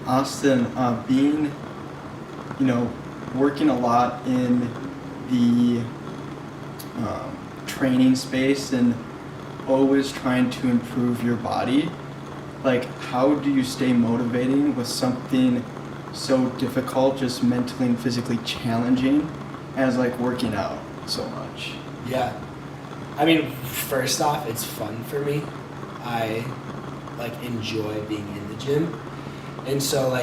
Austin, being, working a lot in the training space and always trying to improve your body, like how do you stay motivating with something so difficult, just mentally and physically challenging as like working out so much? Yeah. I mean, first off, it's fun for me. I enjoy being in the gym. And so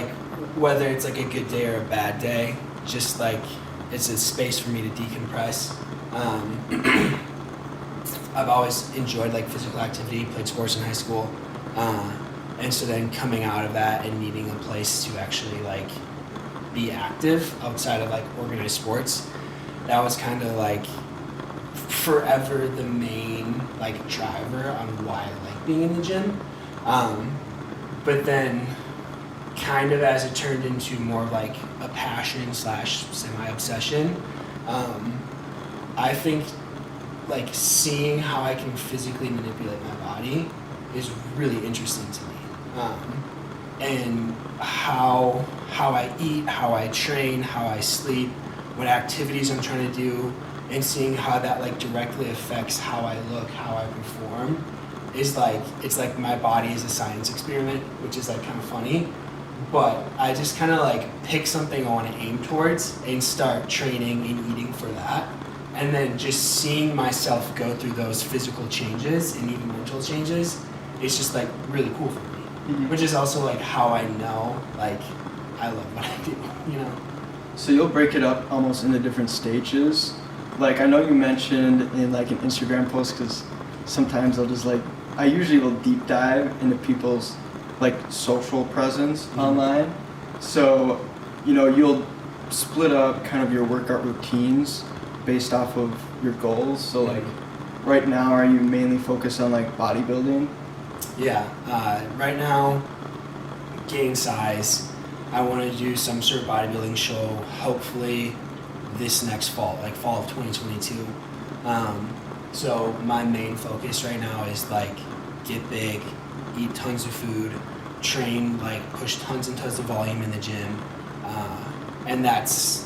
whether it's a good day or a bad day, just it's a space for me to decompress. I've always enjoyed physical activity, played sports in high school. And so then coming out of that and needing a place to actually be active outside of organized sports, that was kind of forever the main driver on why I like being in the gym. But then kind of as it turned into more of a passion / semi-obsession, I think seeing how I can physically manipulate my body is really interesting to me. And how I eat, how I train, how I sleep, what activities I'm trying to do, and seeing how that directly affects how I look, how I perform, is it's my body is a science experiment, which is kind of funny. But I just kind of pick something I want to aim towards and start training and eating for that. And then just seeing myself go through those physical changes and even mental changes, it's just really cool for me. Mm-hmm. Which is also how I know I love what I do, So you'll break it up almost into different stages. I know you mentioned in an Instagram post, because sometimes I'll just I usually will deep dive into people's social presence online. So, you'll split up kind of your workout routines based off of your goals. So right now, are you mainly focused on bodybuilding? Yeah, right now, gain size. I want to do some sort of bodybuilding show, hopefully this next fall, fall of 2022. So my main focus right now is get big, eat tons of food, train, push tons and tons of volume in the gym. And that's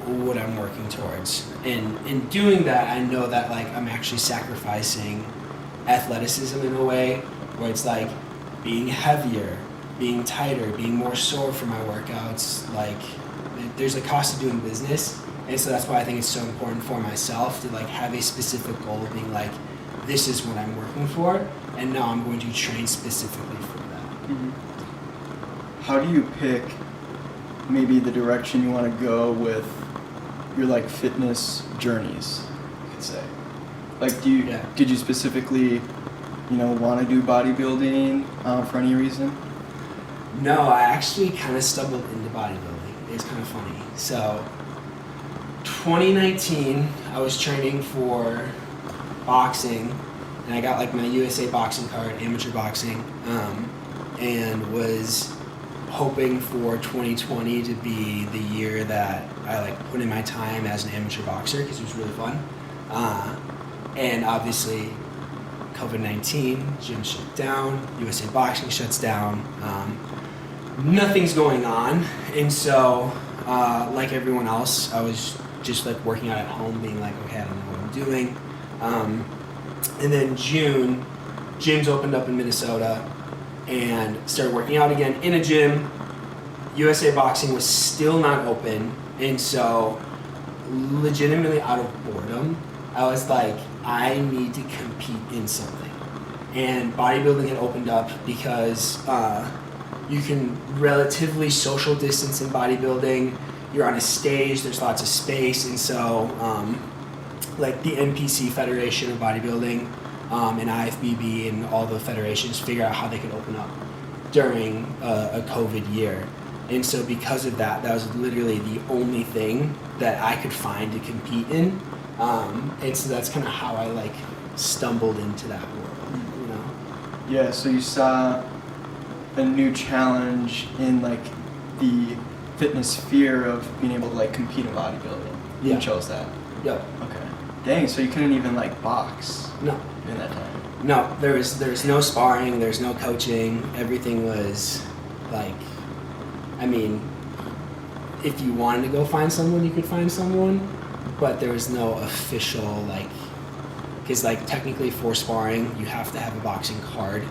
what I'm working towards. And in doing that, I know that I'm actually sacrificing athleticism in a way where it's being heavier, being tighter, being more sore for my workouts. There's a cost to doing business. And so that's why I think it's so important for myself to have a specific goal of being this is what I'm working for, and now I'm going to train specifically for that. Mm-hmm. How do you pick maybe the direction you want to go with your fitness journeys, you could say? Did you specifically, want to do bodybuilding for any reason? No, I actually kind of stumbled into bodybuilding. It's kind of funny. So 2019, I was training for boxing, and I got my USA boxing card, amateur boxing, and was hoping for 2020 to be the year that I put in my time as an amateur boxer, because it was really fun. And obviously COVID-19, gym shut down, USA boxing shuts down, nothing's going on. And so like everyone else, I was just working out at home, being okay, I don't know what I'm doing. And then June, gyms opened up in Minnesota, and started working out again in a gym. USA boxing was still not open, and so legitimately out of boredom, I was I need to compete in something. And bodybuilding had opened up because you can relatively social distance in bodybuilding. You're on a stage, there's lots of space, and so the NPC Federation of Bodybuilding and IFBB and all the federations figure out how they could open up during a COVID year. And so because of that, that was literally the only thing that I could find to compete in. And so that's kind of how I stumbled into that world, Yeah, so you saw a new challenge in the fitness sphere of being able to compete in bodybuilding. Yeah. You chose that. Yep. Okay. Dang, so you couldn't even box? No. During that time? No, there's no sparring, there's no coaching. Everything was I mean, if you wanted to go find someone, you could find someone, but there was no official, like, because like technically for sparring, you have to have a boxing card,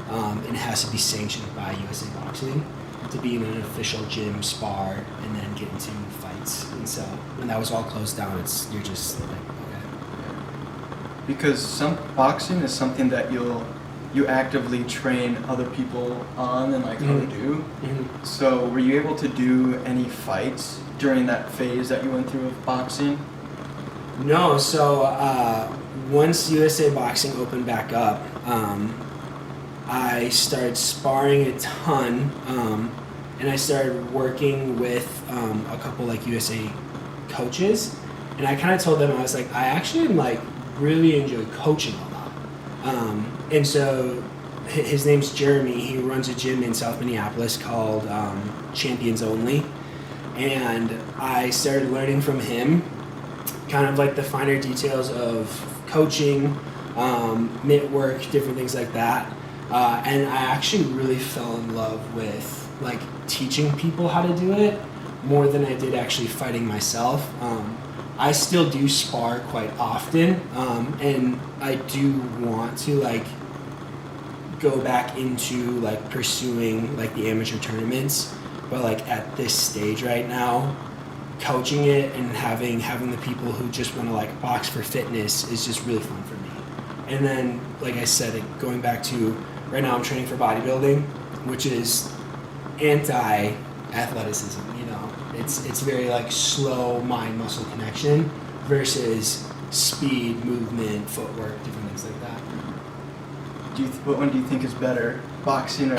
and it has to be sanctioned by USA Boxing to be in an official gym, spar, and then get into fights. And so when that was all closed down, you're just like, okay. Because some boxing is something that you actively train other people on and like how to do. Mm-hmm. So were you able to do any fights during that phase that you went through of boxing? No, so once USA Boxing opened back up, I started sparring a ton, and I started working with a couple like USA coaches, and I kind of told them, I was like, I actually like really enjoy coaching a lot. And so his name's Jeremy. He runs a gym in South Minneapolis called Champions Only, and I started learning from him kind of like the finer details of coaching, mitt work, different things like that. And I actually really fell in love with like teaching people how to do it more than I did actually fighting myself. I still do spar quite often, and I do want to like go back into like pursuing like the amateur tournaments, but like at this stage right now, coaching it and having the people who just want to like box for fitness is just really fun for me. And then, like I said, going back to right now, I'm training for bodybuilding, which is anti-athleticism. You know, it's very like slow mind-muscle connection versus speed, movement, footwork, different things like that. What one do you think is better, boxing or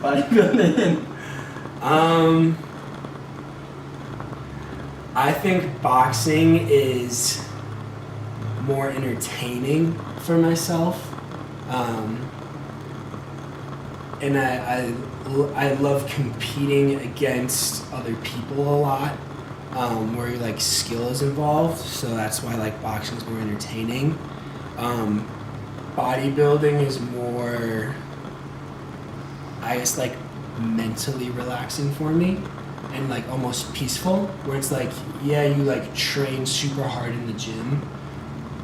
bodybuilding? I think boxing is more entertaining for myself, and I love competing against other people a lot, where like skill is involved. So that's why like boxing is more entertaining. Bodybuilding is more, I guess, like mentally relaxing for me. And like almost peaceful, where it's like, yeah, you like train super hard in the gym,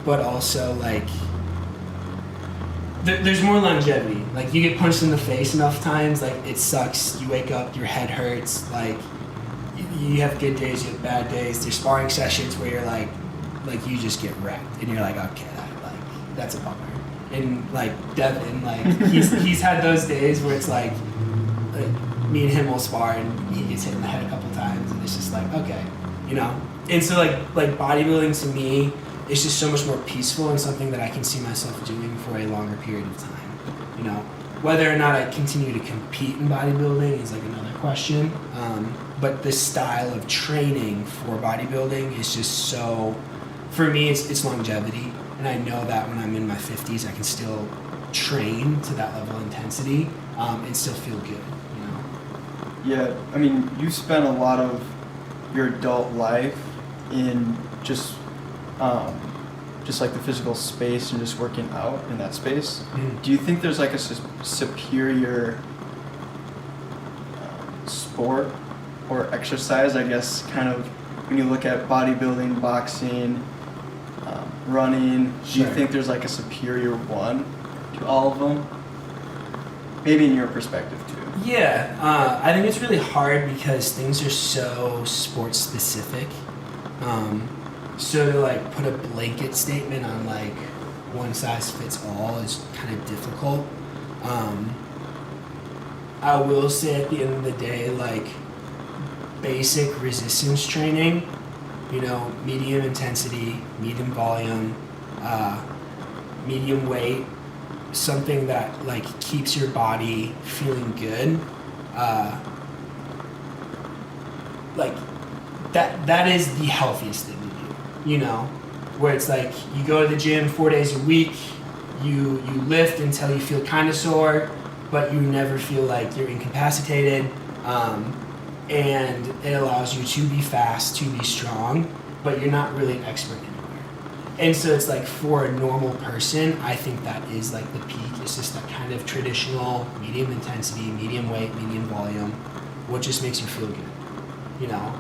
but also like there's more longevity. Like you get punched in the face enough times, like it sucks. You wake up, your head hurts. Like you have good days, you have bad days. There's sparring sessions where you're like you just get wrecked, and you're like, okay, that's a bummer. And like Devin, like he's had those days where it's like me and him will spar and he gets hit in the head a couple times, and it's just like, okay, you know. And so like bodybuilding to me is just so much more peaceful and something that I can see myself doing for a longer period of time. You know, whether or not I continue to compete in bodybuilding is like another question. But the style of training for bodybuilding is just so, for me, it's longevity, and I know that when I'm in my 50s, I can still train to that level of intensity and still feel good. Yeah, I mean, you spent a lot of your adult life in just like the physical space and just working out in that space. Mm-hmm. Do you think there's like a superior sport or exercise, I guess, kind of when you look at bodybuilding, boxing, running? Do you think there's like a superior one to all of them? Maybe in your perspective too. Yeah, I think it's really hard because things are so sports specific. So to like put a blanket statement on like one size fits all is kind of difficult. I will say at the end of the day, like basic resistance training, you know, medium intensity, medium volume, medium weight, something that like keeps your body feeling good, like that is the healthiest thing to do, you know, where it's like you go to the gym 4 days a week, you lift until you feel kind of sore, but you never feel like you're incapacitated, and it allows you to be fast, to be strong, but you're not really an expert anywhere. And so it's like for a normal person, I think that is like the peak. It's just that kind of traditional medium intensity, medium weight, medium volume. what just makes you feel good, you know?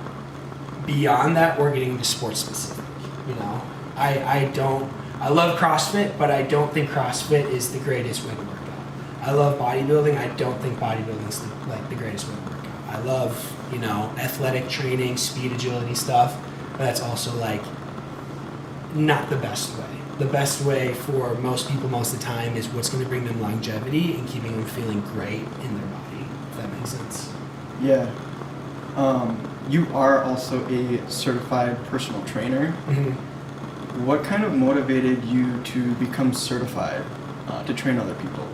Beyond that, we're getting into sports specific, you know? I love CrossFit, but I don't think CrossFit is the greatest way to work out. I love bodybuilding. I don't think bodybuilding is the greatest way to work out. I love, you know, athletic training, speed, agility stuff, but that's also like not the best way. The best way for most people most of the time is what's going to bring them longevity and keeping them feeling great in their body, if that makes sense. Yeah. You are also a certified personal trainer. Mm-hmm. What kind of motivated you to become certified to train other people?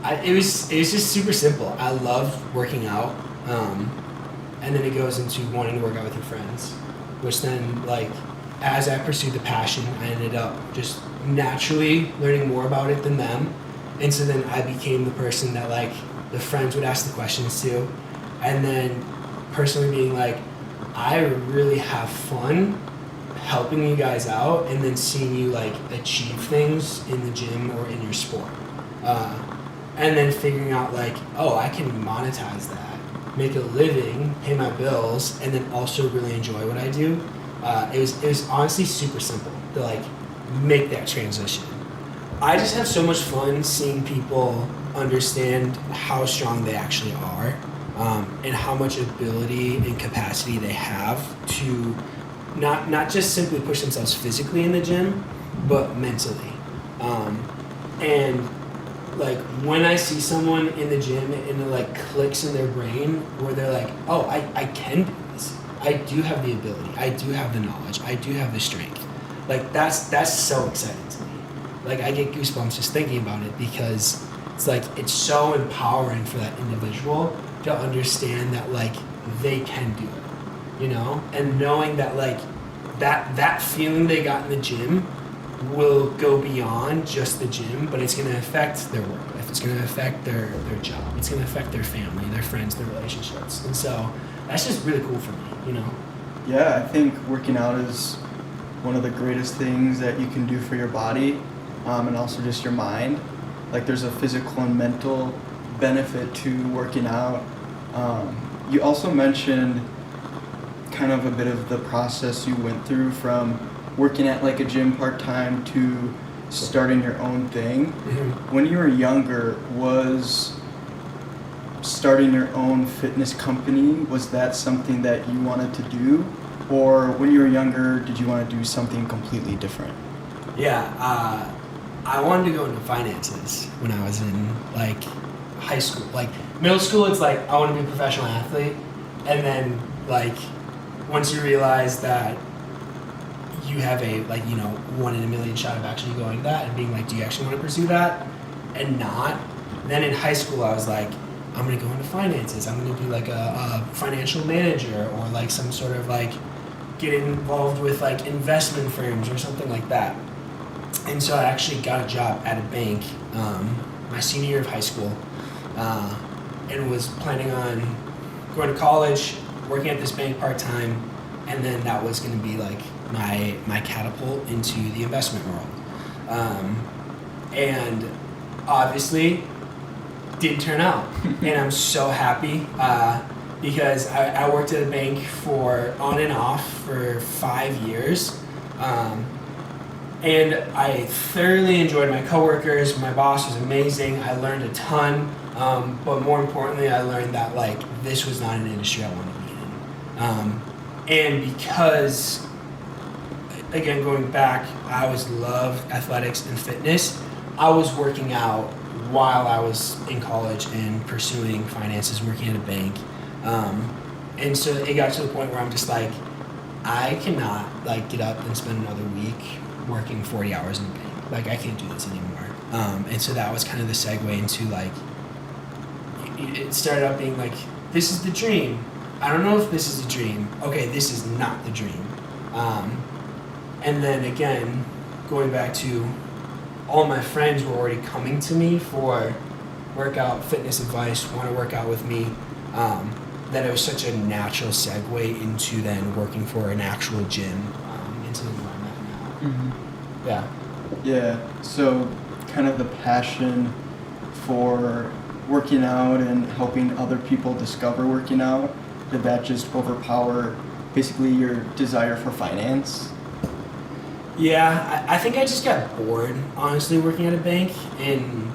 It was just super simple. I love working out, and then it goes into wanting to work out with your friends, which then, like, as I pursued the passion, I ended up just naturally learning more about it than them, and so then I became the person that, like, the friends would ask the questions to, and then personally being like, I really have fun helping you guys out, and then seeing you, like, achieve things in the gym or in your sport. And then figuring out, like, oh, I can monetize that, make a living, pay my bills, and then also really enjoy what I do. It was honestly super simple to, like, make that transition. I just have so much fun seeing people understand how strong they actually are, and how much ability and capacity they have to not just simply push themselves physically in the gym, but mentally. And like, when I see someone in the gym and it, like, clicks in their brain where they're like, oh, I can do this. I do have the ability. I do have the knowledge. I do have the strength. Like, that's so exciting to me. Like, I get goosebumps just thinking about it, because it's like, it's so empowering for that individual to understand that, like, they can do it, you know? And knowing that, like, that feeling they got in the gym will go beyond just the gym, but it's going to affect their work life. It's going to affect their job. It's going to affect their family, their friends, their relationships. And so that's just really cool for me, you know? Yeah, I think working out is one of the greatest things that you can do for your body, and also just your mind. Like, there's a physical and mental benefit to working out. You also mentioned kind of a bit of the process you went through from working at, like, a gym part-time to starting your own thing. Mm-hmm. When you were younger, was starting your own fitness company, was that something that you wanted to do? Or when you were younger, did you want to do something completely different? Yeah, I wanted to go into finances when I was in, like, high school. Like, middle school, it's like, I want to be a professional athlete. And then, like, once you realize that you have a, like, you know, 1 in a million shot of actually going that and being like, do you actually want to pursue that? And not. Then in high school, I was like, I'm going to go into finances. I'm going to be like a financial manager, or like some sort of, like, get involved with, like, investment firms or something like that. And so I actually got a job at a bank my senior year of high school, and was planning on going to college, working at this bank part-time, and then that was going to be, like, my catapult into the investment world. And obviously didn't turn out. And I'm so happy, because I worked at a bank for on and off for 5 years. And I thoroughly enjoyed my coworkers. My boss was amazing. I learned a ton. But more importantly, I learned that, like, this was not an industry I wanted to be in. And because, again, going back, I always loved athletics and fitness. I was working out while I was in college and pursuing finances, working at a bank. And so it got to the point where I'm just like, I cannot, like, get up and spend another week working 40 hours in a bank. Like, I can't do this anymore. And so that was kind of the segue into, like, it started out being like, this is the dream. I don't know if this is a dream. Okay, this is not the dream. And then again, going back to all my friends were already coming to me for workout, fitness advice, want to work out with me, that it was such a natural segue into then working for an actual gym, into where I'm at now. Mm-hmm. Yeah. Yeah, so kind of the passion for working out and helping other people discover working out, did that just overpower basically your desire for finance? Yeah, I think I just got bored, honestly, working at a bank, and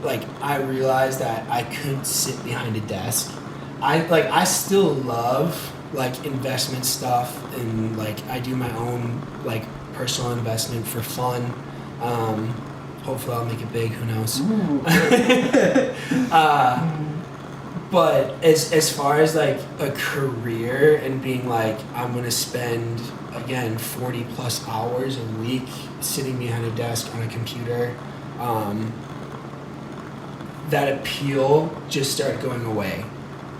like I realized that I couldn't sit behind a desk. I still love like investment stuff, and like I do my own like personal investment for fun. Hopefully I'll make it big, who knows. But as far as like a career and being like, I'm gonna spend again 40 plus hours a week sitting behind a desk on a computer, that appeal just started going away.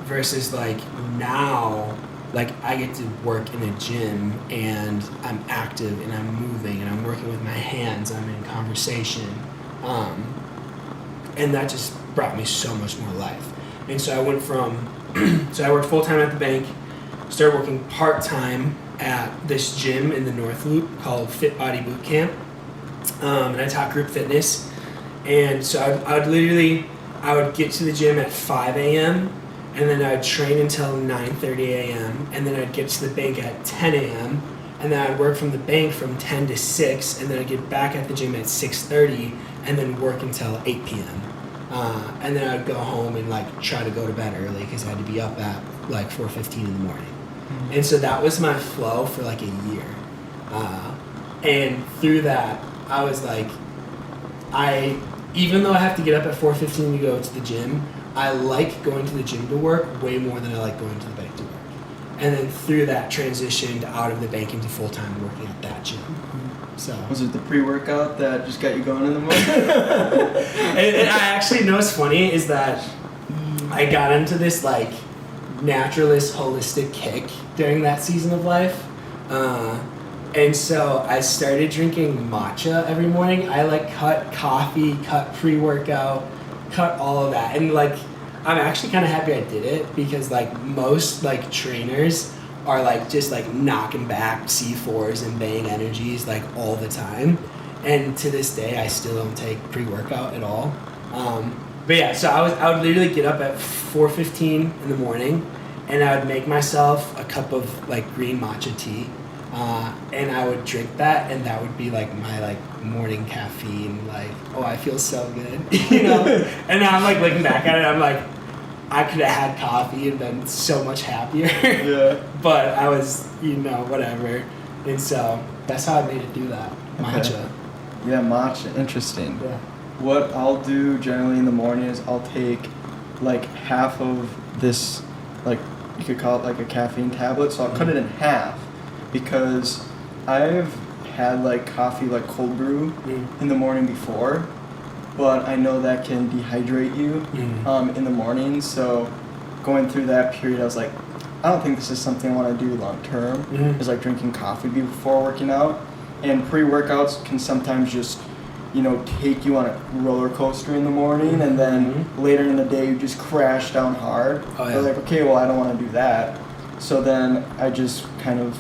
Versus like now, like I get to work in a gym and I'm active and I'm moving and I'm working with my hands, I'm in conversation, and that just brought me so much more life. And so I went from, so I worked full-time at the bank, started working part-time at this gym in the North Loop called Fit Body Boot Camp, and I taught group fitness. And so I would get to the gym at 5 a.m. and then I would train until 9:30 a.m. and then I'd get to the bank at 10 a.m. and then I'd work from the bank from 10 to 6, and then I'd get back at the gym at 6:30 and then work until 8 p.m. And then I'd go home and like try to go to bed early because I had to be up at like 4:15 in the morning. Mm-hmm. And so that was my flow for like a year. And through that, I was like, even though I have to get up at 4:15 to go to the gym, I like going to the gym to work way more than I like going to the bank to work. And then through that transitioned out of the bank into full-time working at that gym. So was it the pre-workout that just got you going in the morning? and I actually know what's funny is that I got into this like naturalist holistic kick during that season of life. And so I started drinking matcha every morning. I like cut coffee, cut pre-workout, cut all of that. And like I'm actually kind of happy I did it because like most like trainers are like just like knocking back C4s and Bang energies like all the time, and to this day I still don't take pre-workout at all. But yeah, so I would literally get up at 4:15 in the morning, and I would make myself a cup of like green matcha tea, and I would drink that, and that would be like my like morning caffeine. Like, oh, I feel so good, you know. And now I'm like looking back at it, I'm like, I could have had coffee and been so much happier. Yeah. But I was, you know, whatever. And so that's how I made it do that. Matcha. Okay. Yeah, matcha. Interesting. Yeah. What I'll do generally in the morning is I'll take like half of this, like you could call it like a caffeine tablet. So I'll cut it in half because I've had like coffee, like cold brew in the morning before. But I know that can dehydrate you in the morning. So going through that period, I was like, I don't think this is something I want to do long term. It's like drinking coffee before working out. And pre-workouts can sometimes just, you know, take you on a roller coaster in the morning, and then later in the day you just crash down hard. Oh, yeah. I was like, okay, well I don't want to do that. So then I just kind of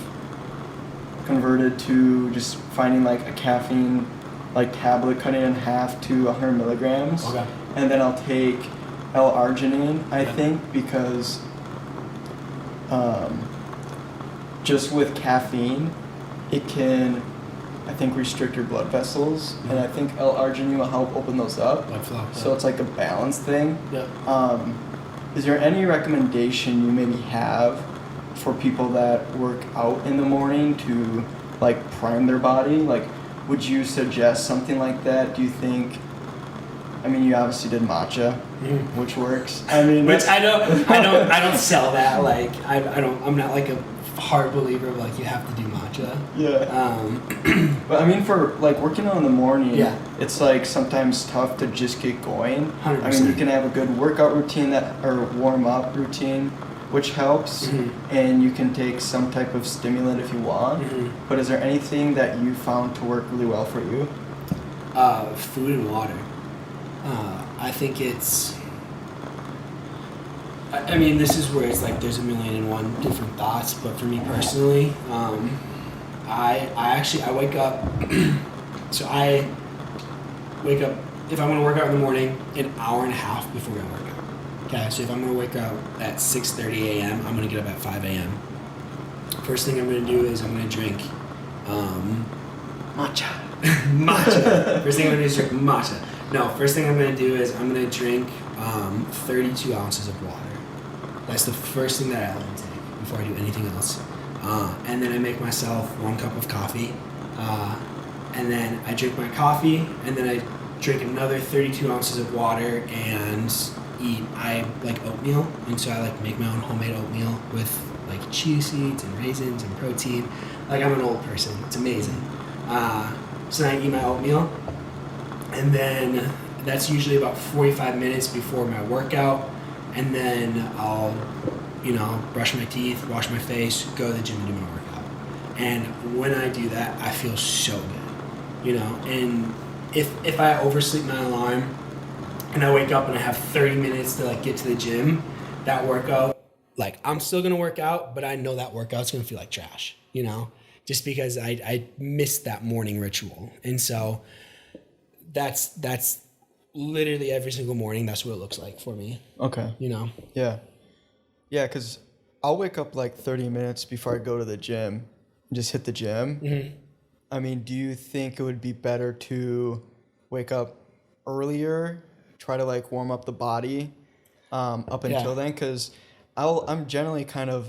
converted to just finding like a caffeine like tablet, cut it in half to 100 milligrams. Okay. And then I'll take L-arginine, I think, because just with caffeine, it can, I think, restrict your blood vessels, and I think L-arginine will help open those up. Blood flow. So it's like a balance thing. Yep. Is there any recommendation you maybe have for people that work out in the morning to like prime their body? Like, would you suggest something like that? Do you think? I mean, you obviously did matcha, which works. I mean, which I don't sell that. Like, I'm not like a hard believer of like you have to do matcha. Yeah. But I mean, for like working out in the morning, it's like sometimes tough to just get going. 100%. I mean, you can have a good workout routine or warm up routine, which helps, and you can take some type of stimulant if you want. But is there anything that you found to work really well for you? Food and water. I think it's, I mean, this is where it's like there's a million and one different thoughts, but for me personally, I wake up, so I wake up if I'm gonna work out in the morning, an hour and a half before I work out. Okay, so if I'm gonna wake up at 6:30 a.m., I'm gonna get up at 5 a.m. First thing I'm gonna do is I'm gonna drink Matcha. matcha. First thing I'm gonna do is drink matcha. No, first thing I'm gonna do is I'm gonna drink 32 ounces of water. That's the first thing that I like to take before I do anything else. And then I make myself 1 cup of coffee. And then I drink my coffee, and then I drink another 32 ounces of water and I like oatmeal. And so I like make my own homemade oatmeal with like chia seeds and raisins and protein. Like I'm an old person. It's amazing. So then I eat my oatmeal, and then that's usually about 45 minutes before my workout, and then I'll, brush my teeth, wash my face, go to the gym and do my workout. And when I do that, I feel so good, and if I oversleep my alarm and I wake up and I have 30 minutes to like get to the gym, that workout, like I'm still gonna work out, but I know that workout's gonna feel like trash, just because I missed that morning ritual. And so that's literally every single morning. That's what it looks like for me. Okay. Yeah. Yeah, because I'll wake up like 30 minutes before I go to the gym and just hit the gym. Mm-hmm. I mean, do you think it would be better to wake up earlier, try to like warm up the body up until then? Because I'm generally kind of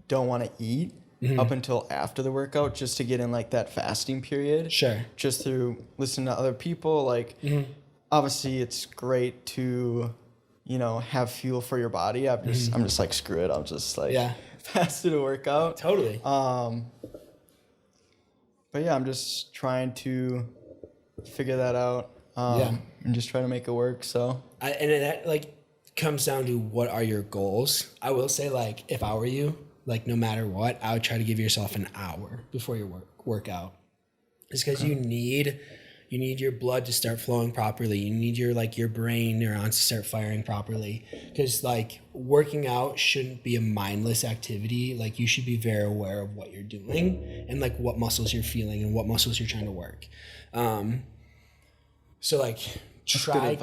don't want to eat up until after the workout, just to get in like that fasting period. Sure. Just through listening to other people. Like, obviously it's great to, have fuel for your body. I'm just like, screw it. I'll just like fast to workout. Totally. But yeah, I'm just trying to figure that out. And just try to make it work. So and that like comes down to what are your goals. I will say, like, if I were you, like no matter what, I would try to give yourself an hour before your workout. It's because you need your blood to start flowing properly. You need your brain neurons to start firing properly. Because like working out shouldn't be a mindless activity. Like you should be very aware of what you're doing and like what muscles you're feeling and what muscles you're trying to work. So like try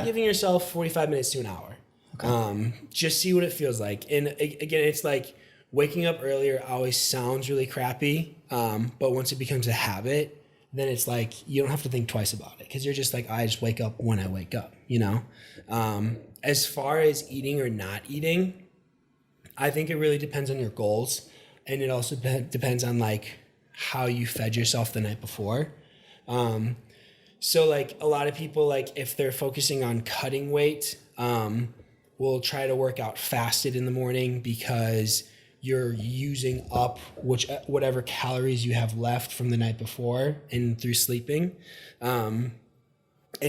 giving yourself 45 minutes to an hour. Okay. Just see what it feels like. And again, it's like waking up earlier always sounds really crappy. But once it becomes a habit, then it's like you don't have to think twice about it, because you're just like, I just wake up when I wake up, As far as eating or not eating, I think it really depends on your goals, and it also depends on like how you fed yourself the night before. So like a lot of people, like if they're focusing on cutting weight, will try to work out fasted in the morning, because you're using up whatever calories you have left from the night before and through sleeping. And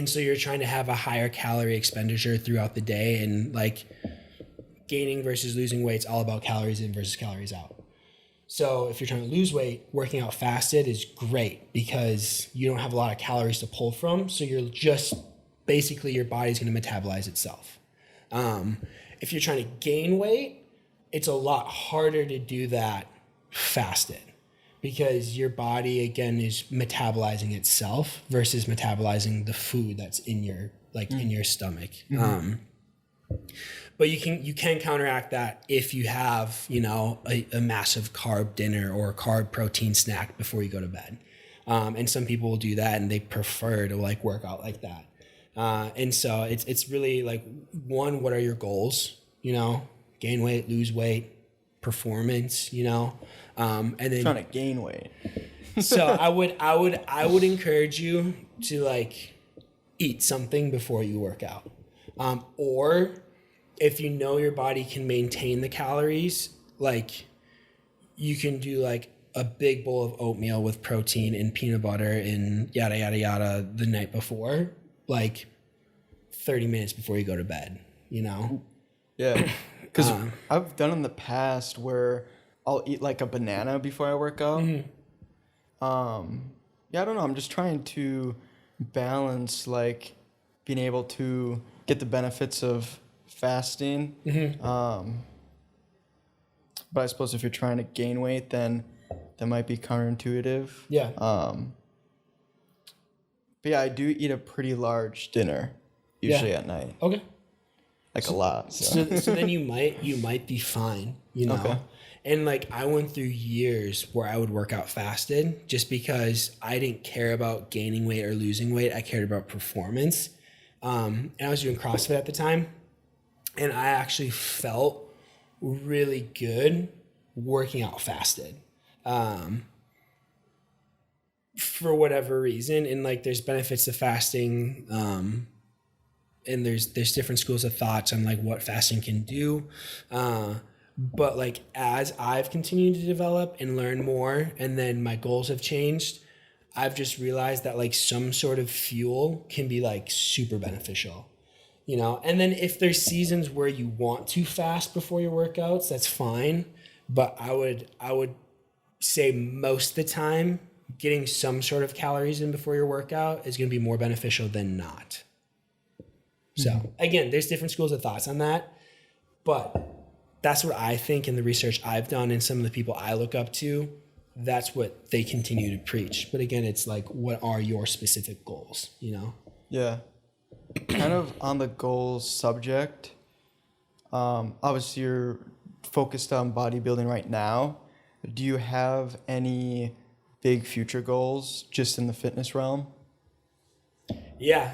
so you're trying to have a higher calorie expenditure throughout the day, and like gaining versus losing weight's all about calories in versus calories out. So if you're trying to lose weight, working out fasted is great because you don't have a lot of calories to pull from. So you're just basically your body's going to metabolize itself. If you're trying to gain weight, it's a lot harder to do that fasted, because your body again is metabolizing itself versus metabolizing the food that's in your in your stomach. But you can counteract that if you have a massive carb dinner or a carb protein snack before you go to bed. And some people will do that, and they prefer to like work out like that. And so it's really like, one, what are your goals? Gain weight, lose weight, performance, and then trying to gain weight. So I would encourage you to like eat something before you work out. Or if your body can maintain the calories, like you can do like a big bowl of oatmeal with protein and peanut butter and yada, yada, yada the night before, like 30 minutes before you go to bed, Yeah. Because I've done in the past where I'll eat like a banana before I work out. I don't know. I'm just trying to balance like being able to get the benefits of fasting. But I suppose if you're trying to gain weight, then that might be counterintuitive. Yeah. But yeah, I do eat a pretty large dinner usually at night, Okay. like a lot. So then you might be fine, you know. Okay. And like I went through years where I would work out fasted just because I didn't care about gaining weight or losing weight. I cared about performance. And I was doing CrossFit at the time, and I actually felt really good working out fasted. For whatever reason, and like there's benefits to fasting, and there's different schools of thoughts on like what fasting can do, but like as I've continued to develop and learn more, and then my goals have changed, I've just realized that like some sort of fuel can be like super beneficial, you know. And then if there's seasons where you want to fast before your workouts, that's fine, but I would say most of the time getting some sort of calories in before your workout is going to be more beneficial than not. So again, there's different schools of thoughts on that, but that's what I think in the research I've done and some of the people I look up to, that's what they continue to preach. But again, it's like, what are your specific goals, you know? Yeah. Kind of on the goals subject, obviously you're focused on bodybuilding right now. Do you have any big future goals just in the fitness realm? Yeah.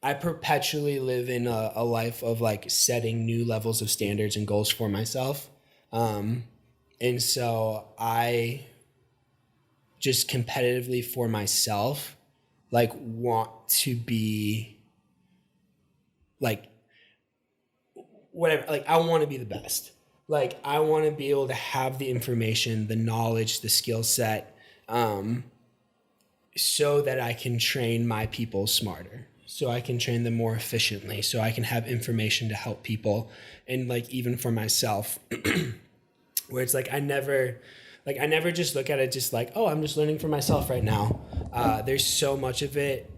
I perpetually live in a life of like setting new levels of standards and goals for myself. And so I just competitively for myself, like want to be like, whatever, like I want to be the best. Like I want to be able to have the information, the knowledge, the skill set, so that I can train my people smarter, so I can train them more efficiently, so I can have information to help people. And like even for myself, where it's like I never just look at it just like, oh, I'm just learning for myself right now. There's so much of it,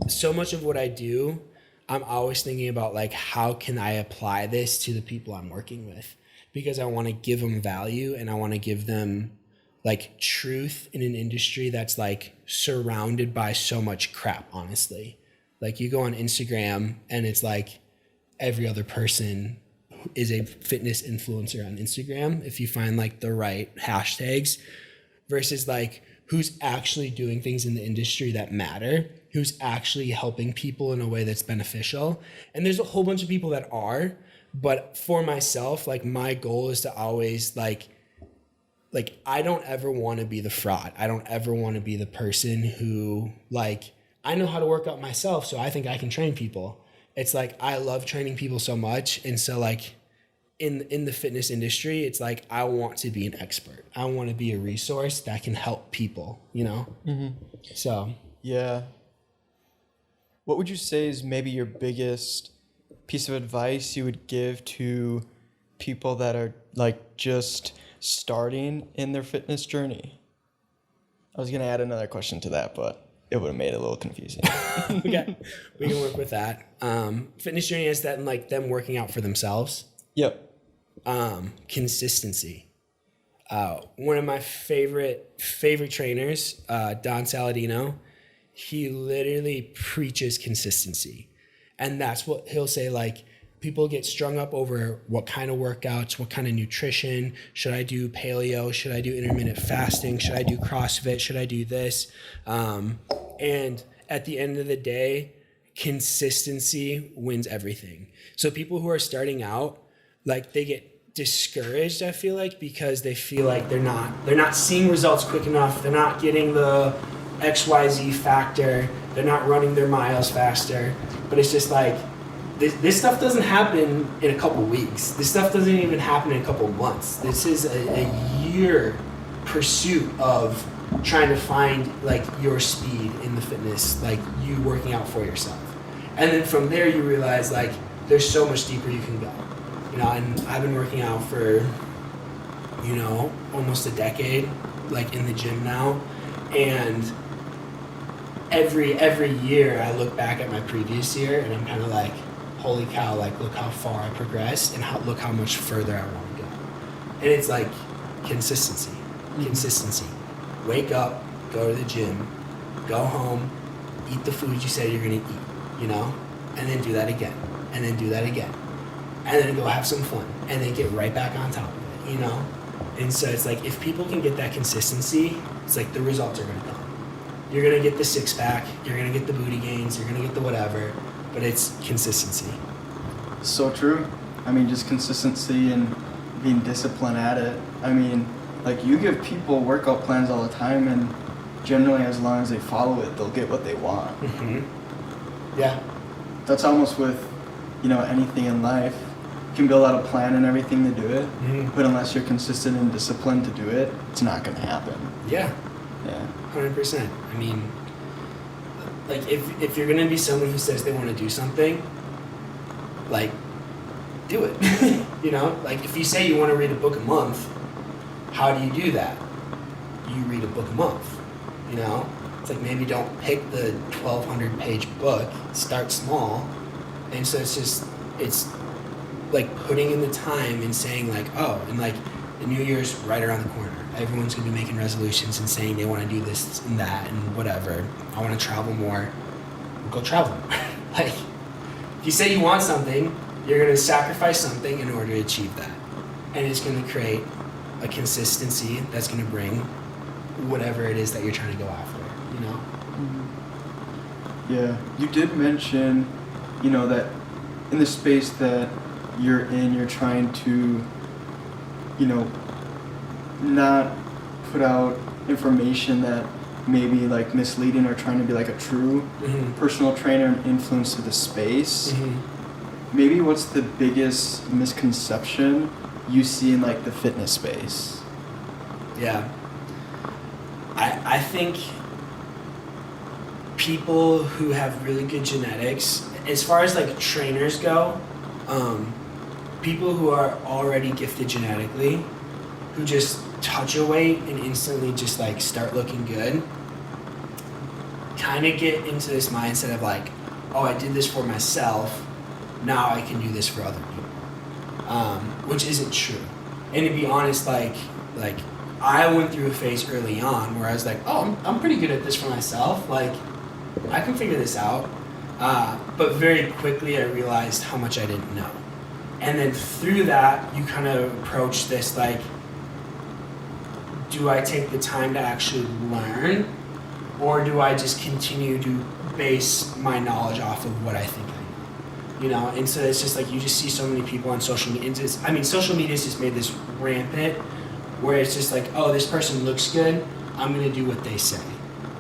so much of what I do, I'm always thinking about like, how can I apply this to the people I'm working with? Because I want to give them value, and I want to give them like truth in an industry that's like surrounded by so much crap, honestly. Like you go on Instagram and it's like every other person is a fitness influencer on Instagram if you find like the right hashtags, versus like who's actually doing things in the industry that matter, who's actually helping people in a way that's beneficial. And there's a whole bunch of people that are, but for myself, like my goal is to always like I don't ever want to be the fraud. I don't ever want to be the person who like, I know how to work out myself, so I think I can train people. It's like, I love training people so much. And so like in the fitness industry, it's like, I want to be an expert. I want to be a resource that can help people, you know? Mm-hmm. So. Yeah. What would you say is maybe your biggest piece of advice you would give to people that are like just starting in their fitness journey? I was going to add another question to that, but it would have made it a little confusing. Okay. We can work with that. Fitness journey is that like them working out for themselves. Yep. Consistency. One of my favorite trainers, Don Saladino, he literally preaches consistency. And that's what he'll say, like, people get strung up over what kind of workouts, what kind of nutrition. Should I do paleo? Should I do intermittent fasting? Should I do CrossFit? Should I do this? And at the end of the day, consistency wins everything. So people who are starting out, like, they get discouraged, I feel like, because they feel like they're not seeing results quick enough. They're not getting the XYZ factor. They're not running their miles faster. But it's just like, this stuff doesn't happen in a couple weeks. This stuff doesn't even happen in a couple months. This is a year pursuit of trying to find like your speed in the fitness, like you working out for yourself. And then from there you realize like there's so much deeper you can go. You know, and I've been working out for, you know, almost a decade, like in the gym now. And every year I look back at my previous year and I'm kind of like, holy cow, like look how far I progressed and look how much further I want to go. And it's like consistency. Consistency. Wake up, go to the gym, go home, eat the food you said you're gonna eat, you know? And then do that again. And then do that again. And then go have some fun. And then get right back on top of it, you know? And so it's like, if people can get that consistency, it's like the results are gonna come. You're gonna get the six pack, you're gonna get the booty gains, you're gonna get the whatever, but it's consistency. So true. I mean, just consistency and being disciplined at it. I mean, like, you give people workout plans all the time, and generally as long as they follow it, they'll get what they want. Mm-hmm. Yeah. That's almost with, you know, anything in life. You can build out a plan and everything to do it, but unless you're consistent and disciplined to do it, it's not going to happen. Yeah. Yeah. 100%. I mean, like, if you're gonna be someone who says they want to do something, like, do it. You know, like, if you say you want to read a book a month, how do you do that? You read a book a month. You know, it's like, maybe don't pick the 1,200 page book. Start small, and so it's like putting in the time and saying, like, oh, and like, the New Year's right around the corner. Everyone's gonna be making resolutions and saying they want to do this and that and whatever. I want to travel more. Go travel more. Like, if you say you want something, you're gonna sacrifice something in order to achieve that, and it's gonna create a consistency that's gonna bring whatever it is that you're trying to go after. You know. Yeah. You did mention, you know, that in the space that you're in, you're trying to, you know, not put out information that may be like misleading, or trying to be like a true personal trainer and influence to the space. Maybe what's the biggest misconception you see in like the fitness space? Yeah. I think people who have really good genetics, as far as like trainers go, people who are already gifted genetically, who just touch a weight and instantly just like start looking good, kind of get into this mindset of like, oh, I did this for myself, now I can do this for other people, which isn't true. And to be honest, like I went through a phase early on where I was like, oh, I'm pretty good at this for myself, like I can figure this out, but very quickly I realized how much I didn't know. And then through that, you kind of approach this like, do I take the time to actually learn, or do I just continue to base my knowledge off of what I think I know? You know, and so it's just like, you just see so many people on social media. Social media's just made this rampant, where it's just like, oh, this person looks good, I'm gonna do what they say.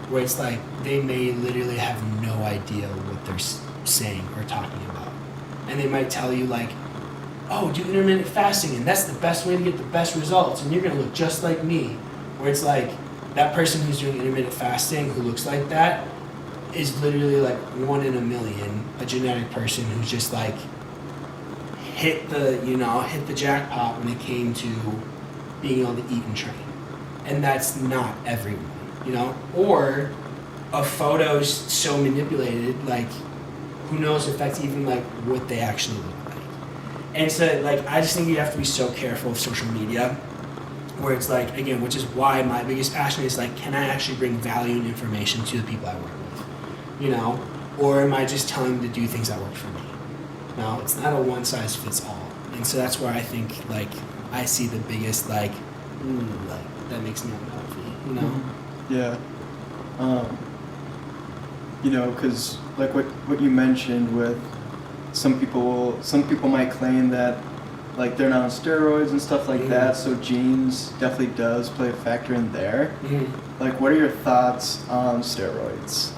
Where it's like, they may literally have no idea what they're saying or talking about. And they might tell you like, oh, do intermittent fasting, and that's the best way to get the best results, and you're gonna look just like me. Where it's like, that person who's doing intermittent fasting who looks like that is literally like 1 in a million, a genetic person who's just like hit the jackpot when it came to being able to eat and train. And that's not everyone, you know? Or a photo's so manipulated, like, who knows if that's even like what they actually look like. And so like, I just think you have to be so careful of social media, where it's like, again, which is why my biggest passion is like, can I actually bring value and information to the people I work with, you know? Or am I just telling them to do things that work for me? No, it's not a one size fits all. And so that's where I think like, I see the biggest like that makes me unhealthy, you know? Yeah. You know, because like what you mentioned with some people might claim that like they're not on steroids and stuff like that, so genes definitely does play a factor in there. Like, what are your thoughts on steroids?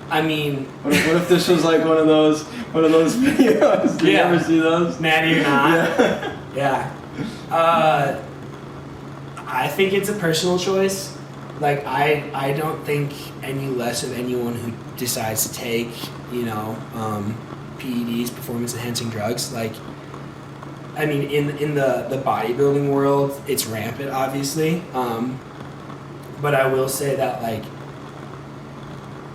I mean, what if this was like one of those videos? Did you ever see those? Natty or not? Yeah. I think it's a personal choice. Like, I don't think any less of anyone who decides to take, you know, PEDs, performance enhancing drugs. Like, I mean, in the bodybuilding world, it's rampant, obviously. But I will say that, like,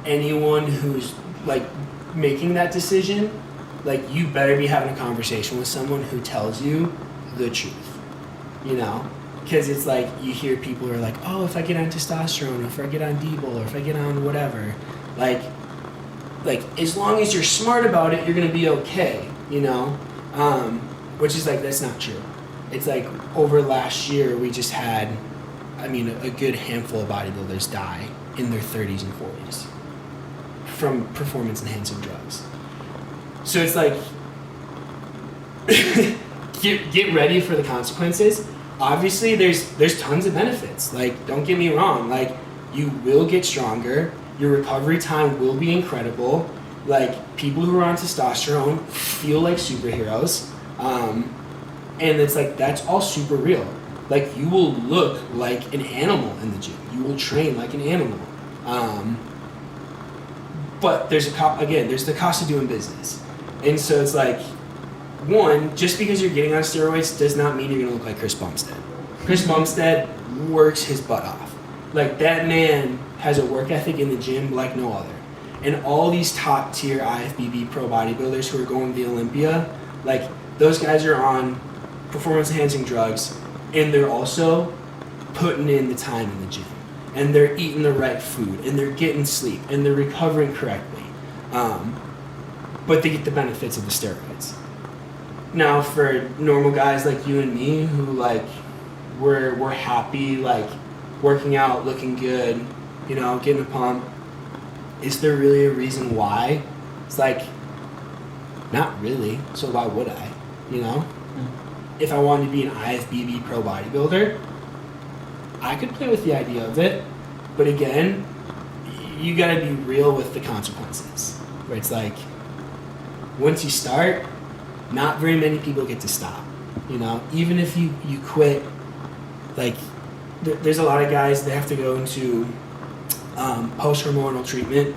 anyone who's like making that decision, like, you better be having a conversation with someone who tells you the truth, you know? Because it's like you hear people who are like, oh, if I get on testosterone, or if I get on D-Bol, or if I get on whatever, like as long as you're smart about it, you're gonna be okay, you know? Which is like, that's not true. It's like over last year, we just had, I mean, a good handful of bodybuilders die in their 30s and 40s from performance-enhancing drugs. So it's like, get ready for the consequences. Obviously, there's tons of benefits. Like, don't get me wrong. Like, you will get stronger. Your recovery time will be incredible. Like, people who are on testosterone feel like superheroes. And it's like, that's all super real. Like, you will look like an animal in the gym. You will train like an animal. But there's the cost of doing business. And so it's like, one, just because you're getting on steroids does not mean you're going to look like Chris Bumstead. Chris Bumstead works his butt off. Like, that man has a work ethic in the gym like no other. And all these top tier IFBB pro bodybuilders who are going to the Olympia, like, those guys are on performance enhancing drugs, and they're also putting in the time in the gym. And they're eating the right food, and they're getting sleep, and they're recovering correctly. But they get the benefits of the steroids. Now, for normal guys like you and me, who like we're happy, like working out, looking good, you know, getting a pump, is there really a reason why? It's like, not really. So why would I? You know, if I wanted to be an IFBB pro bodybuilder, I could play with the idea of it, but again, you gotta be real with the consequences. Where it's like, once you start, not very many people get to stop. You know, even if you quit, like, there's a lot of guys that have to go into post-hormonal treatment,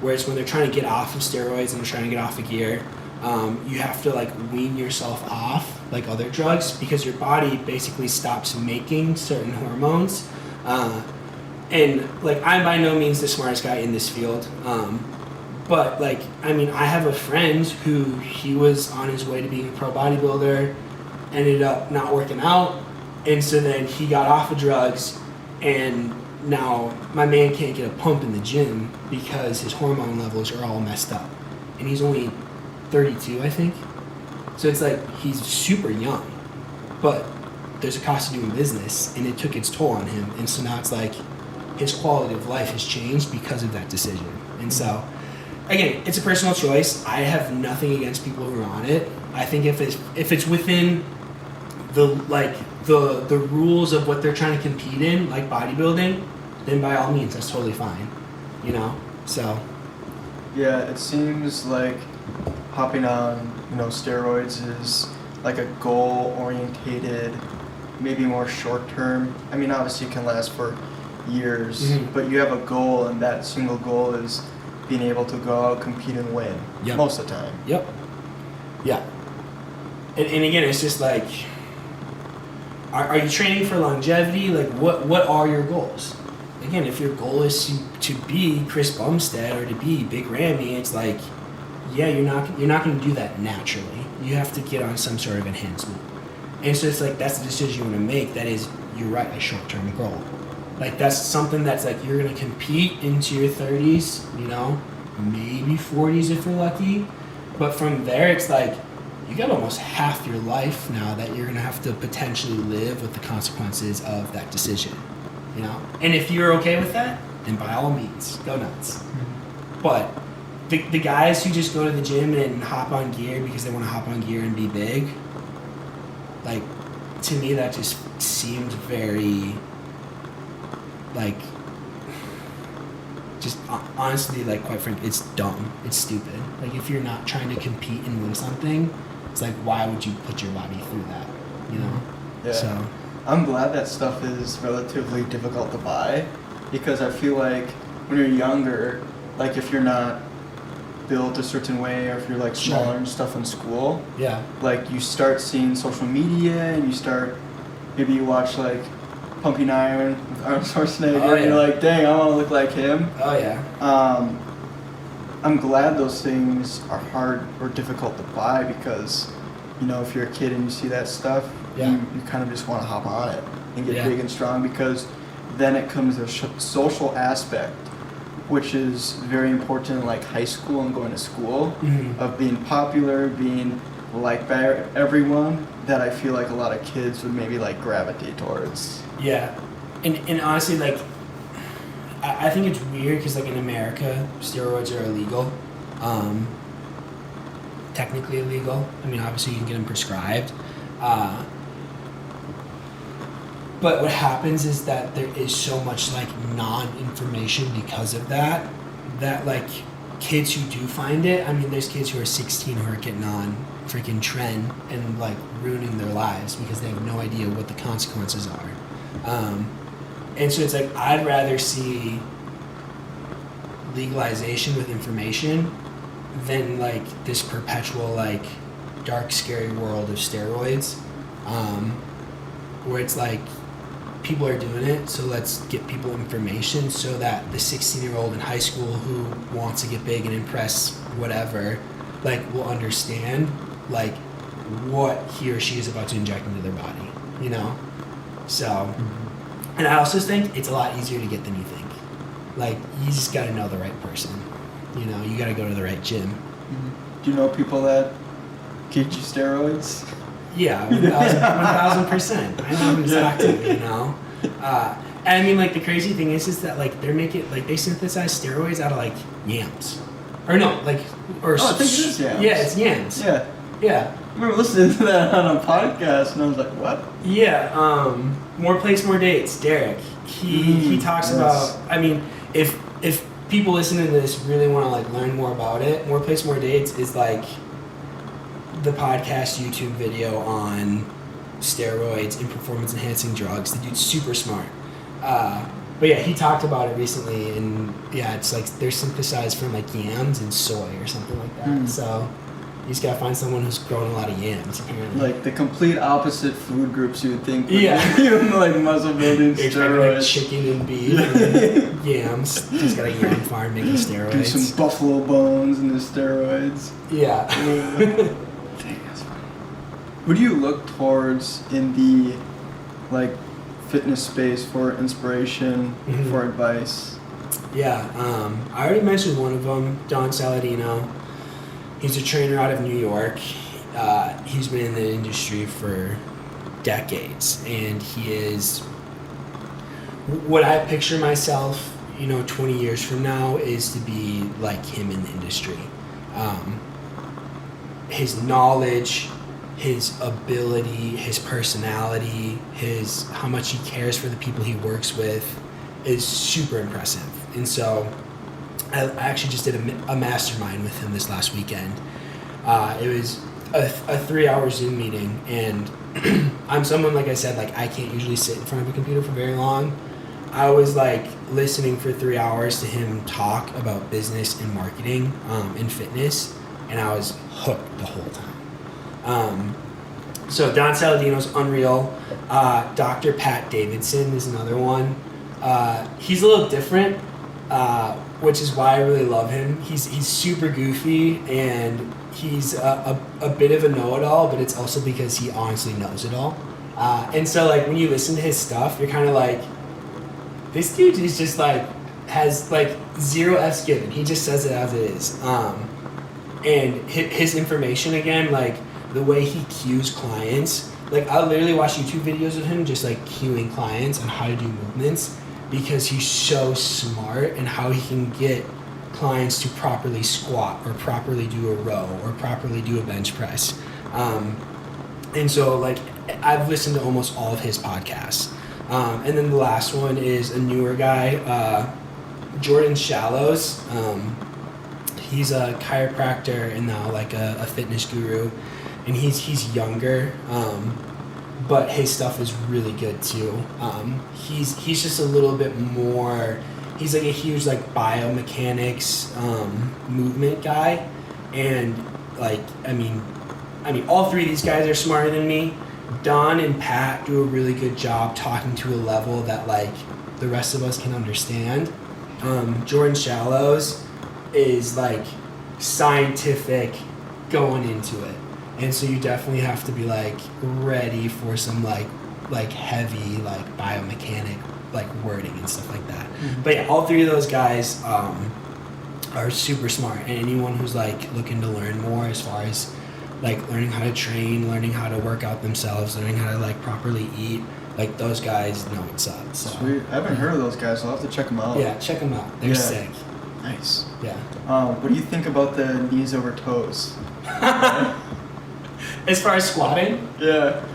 where it's when they're trying to get off of steroids and they're trying to get off of gear. You have to like wean yourself off like other drugs, because your body basically stops making certain hormones. And like, I'm by no means the smartest guy in this field, but like, I mean, I have a friend who he was on his way to being a pro bodybuilder, ended up not working out, and so then he got off of drugs, and now my man can't get a pump in the gym because his hormone levels are all messed up, and he's only 32, I think. So it's like, he's super young, but there's a cost of doing business, and it took its toll on him. And so now it's like, his quality of life has changed because of that decision. And so, again, it's a personal choice. I have nothing against people who are on it. I think if it's within the rules of what they're trying to compete in, like bodybuilding, then by all means, that's totally fine. You know? So. Yeah, it seems like hopping on, you know, steroids is like a goal-orientated, maybe more short-term. I mean, obviously it can last for years, but you have a goal, and that single goal is being able to go out, compete, and win. Yep. Most of the time. Yep. Yeah. And again, it's just like, are you training for longevity? Like, what are your goals? Again, if your goal is to be Chris Bumstead or to be Big Ramy, it's like, yeah, you're not going to do that naturally. You have to get on some sort of enhancement. And so it's like, that's the decision you want to make. That is, you're right, a short-term goal. Like, that's something that's like, you're going to compete into your 30s, you know, maybe 40s if you're lucky. But from there, it's like, you got almost half your life now that you're going to have to potentially live with the consequences of that decision, you know? And if you're okay with that, then by all means, go nuts. But the guys who just go to the gym and hop on gear because they want to hop on gear and be big, like, to me, that just seemed very, like, just honestly, like, quite frankly, it's dumb. It's stupid. Like, if you're not trying to compete and win something, it's like, why would you put your body through that, you know? Yeah. So I'm glad that stuff is relatively difficult to buy, because I feel like when you're younger, like, if you're not built a certain way, or if you're like smaller and stuff in school, yeah, like, you start seeing social media, and maybe you watch like Pumping Iron with Arnold Schwarzenegger, and you're like, dang, I want to look like him. Oh yeah. I'm glad those things are hard or difficult to buy, because, you know, if you're a kid and you see that stuff, you kind of just want to hop on it. and get big and strong, because then it comes to social aspect, which is very important in like high school and going to school, of being popular, being liked by everyone, that I feel like a lot of kids would maybe like gravitate towards. Yeah, and honestly, like, I think it's weird because like in America, steroids are illegal, technically illegal. I mean, obviously you can get them prescribed, but what happens is that there is so much like non-information because of that like kids who do find it, I mean, there's kids who are 16 who are getting on freaking trend and like ruining their lives because they have no idea what the consequences are. And so it's like, I'd rather see legalization with information than like this perpetual like dark scary world of steroids, where it's like people are doing it, so let's get people information so that the 16-year-old in high school who wants to get big and impress whatever, like, will understand like what he or she is about to inject into their body, you know? So, and I also think it's a lot easier to get than you think. Like, you just gotta know the right person, you know? You gotta go to the right gym. Do you know people that get you steroids? Yeah, 1,000%. I know who to talk to, you know? And I mean, like, the crazy thing is that, like, they synthesize steroids out of, like, yams. Or no, like, or... Oh, I think it is yams. Yeah, it's yams. Yeah. Yeah. I remember listening to that on a podcast, and I was like, what? Yeah, More Plates, More Dates, Derek. He talks about, I mean, if people listening to this really want to, like, learn more about it, More Plates, More Dates is, like, the podcast YouTube video on steroids and performance-enhancing drugs. The dude's super smart. But yeah, he talked about it recently, and yeah, it's like they're synthesized from like yams and soy or something like that. So you just gotta find someone who's growing a lot of yams, apparently. Like the complete opposite food groups you would think. Yeah. Even like muscle building steroids. Like chicken and beef and yams. Just got a yam farm making steroids. Do some buffalo bones and the steroids. Yeah. Dang, that's funny. Who do you look towards in the like fitness space for inspiration, for advice? Yeah, I already mentioned one of them, Don Saladino. He's a trainer out of New York. He's been in the industry for decades, and he is what I picture myself, 20 years from now is to be like him in the industry. His knowledge, his ability, his personality, how much he cares for the people he works with is super impressive. And so I actually just did a mastermind with him this last weekend. It was a 3-hour Zoom meeting, and I'm someone, like I said, like I can't usually sit in front of a computer for very long. I was like listening for 3 hours to him talk about business and marketing and fitness, and I was hooked the whole time. So Don Saladino's unreal. Dr. Pat Davidson is another one. He's a little different, which is why I really love him. He's super goofy, and he's a bit of a know-it-all, but it's also because he honestly knows it all. And so like when you listen to his stuff, you're kind of like, this dude is just like, has like 0 F's given. He just says it as it is. And his information, again, like the way he cues clients, like I'll literally watch YouTube videos of him just like cueing clients on how to do movements, because he's so smart and how he can get clients to properly squat or properly do a row or properly do a bench press. And so like I've listened to almost all of his podcasts. And then the last one is a newer guy, Jordan Shallows. He's a chiropractor and now like a fitness guru, and he's younger, but his stuff is really good too. He's just a little bit more. He's like a huge like biomechanics movement guy, and like I mean, all three of these guys are smarter than me. Don and Pat do a really good job talking to a level that like the rest of us can understand. Jordan Shallows is like scientific going into it, and so you definitely have to be like ready for some like like heavy like biomechanic like wording and stuff like that. But yeah, all three of those guys are super smart, and anyone who's like looking to learn more as far as like learning how to train, learning how to work out themselves, learning how to like properly eat, like those guys know what's up. So. Sweet. I haven't heard of those guys, so I'll have to check them out. Yeah, check them out. They're sick. Nice. Yeah. What do you think about the knees over toes? As far as squatting? Yeah.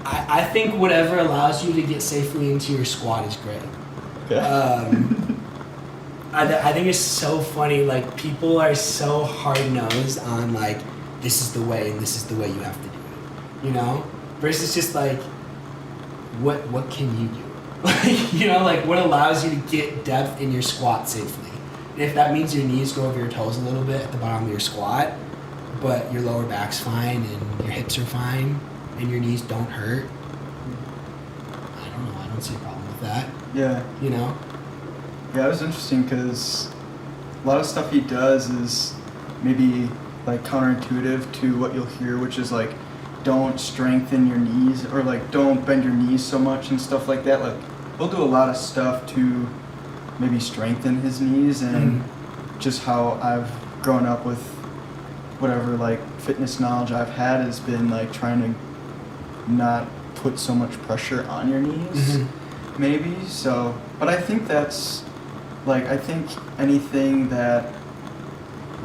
I think whatever allows you to get safely into your squat is great. Yeah. I think it's so funny, like people are so hard-nosed on like, this is the way and this is the way you have to do it, you know? Versus just like, what can you do? Like, you know, like what allows you to get depth in your squat safely? And if that means your knees go over your toes a little bit at the bottom of your squat, but your lower back's fine and your hips are fine and your knees don't hurt, I don't know, I don't see a problem with that. Yeah. You know? Yeah, it was interesting because a lot of stuff he does is maybe like counterintuitive to what you'll hear, which is like, don't strengthen your knees or like don't bend your knees so much and stuff like that. Like he'll do a lot of stuff to maybe strengthen his knees, and just how I've grown up with whatever like fitness knowledge I've had has been like trying to not put so much pressure on your knees, maybe. So, but I think that's like, I think anything that,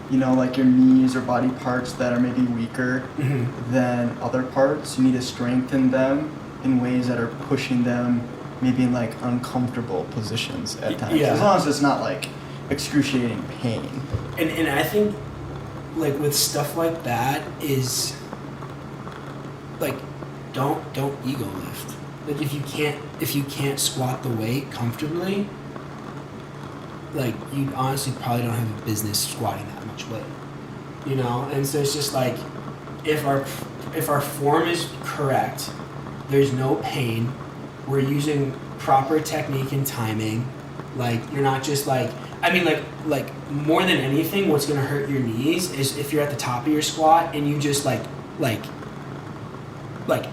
you know, like your knees or body parts that are maybe weaker than other parts, you need to strengthen them in ways that are pushing them maybe in like uncomfortable positions at times. Yeah. As long as it's not like excruciating pain. And I think like with stuff like that is like don't ego lift. Like if you can't squat the weight comfortably, like you honestly probably don't have a business squatting that much weight, you know. And so it's just like if our form is correct, there's no pain, we're using proper technique and timing, like you're not just like, I mean like more than anything what's going to hurt your knees is if you're at the top of your squat and you just like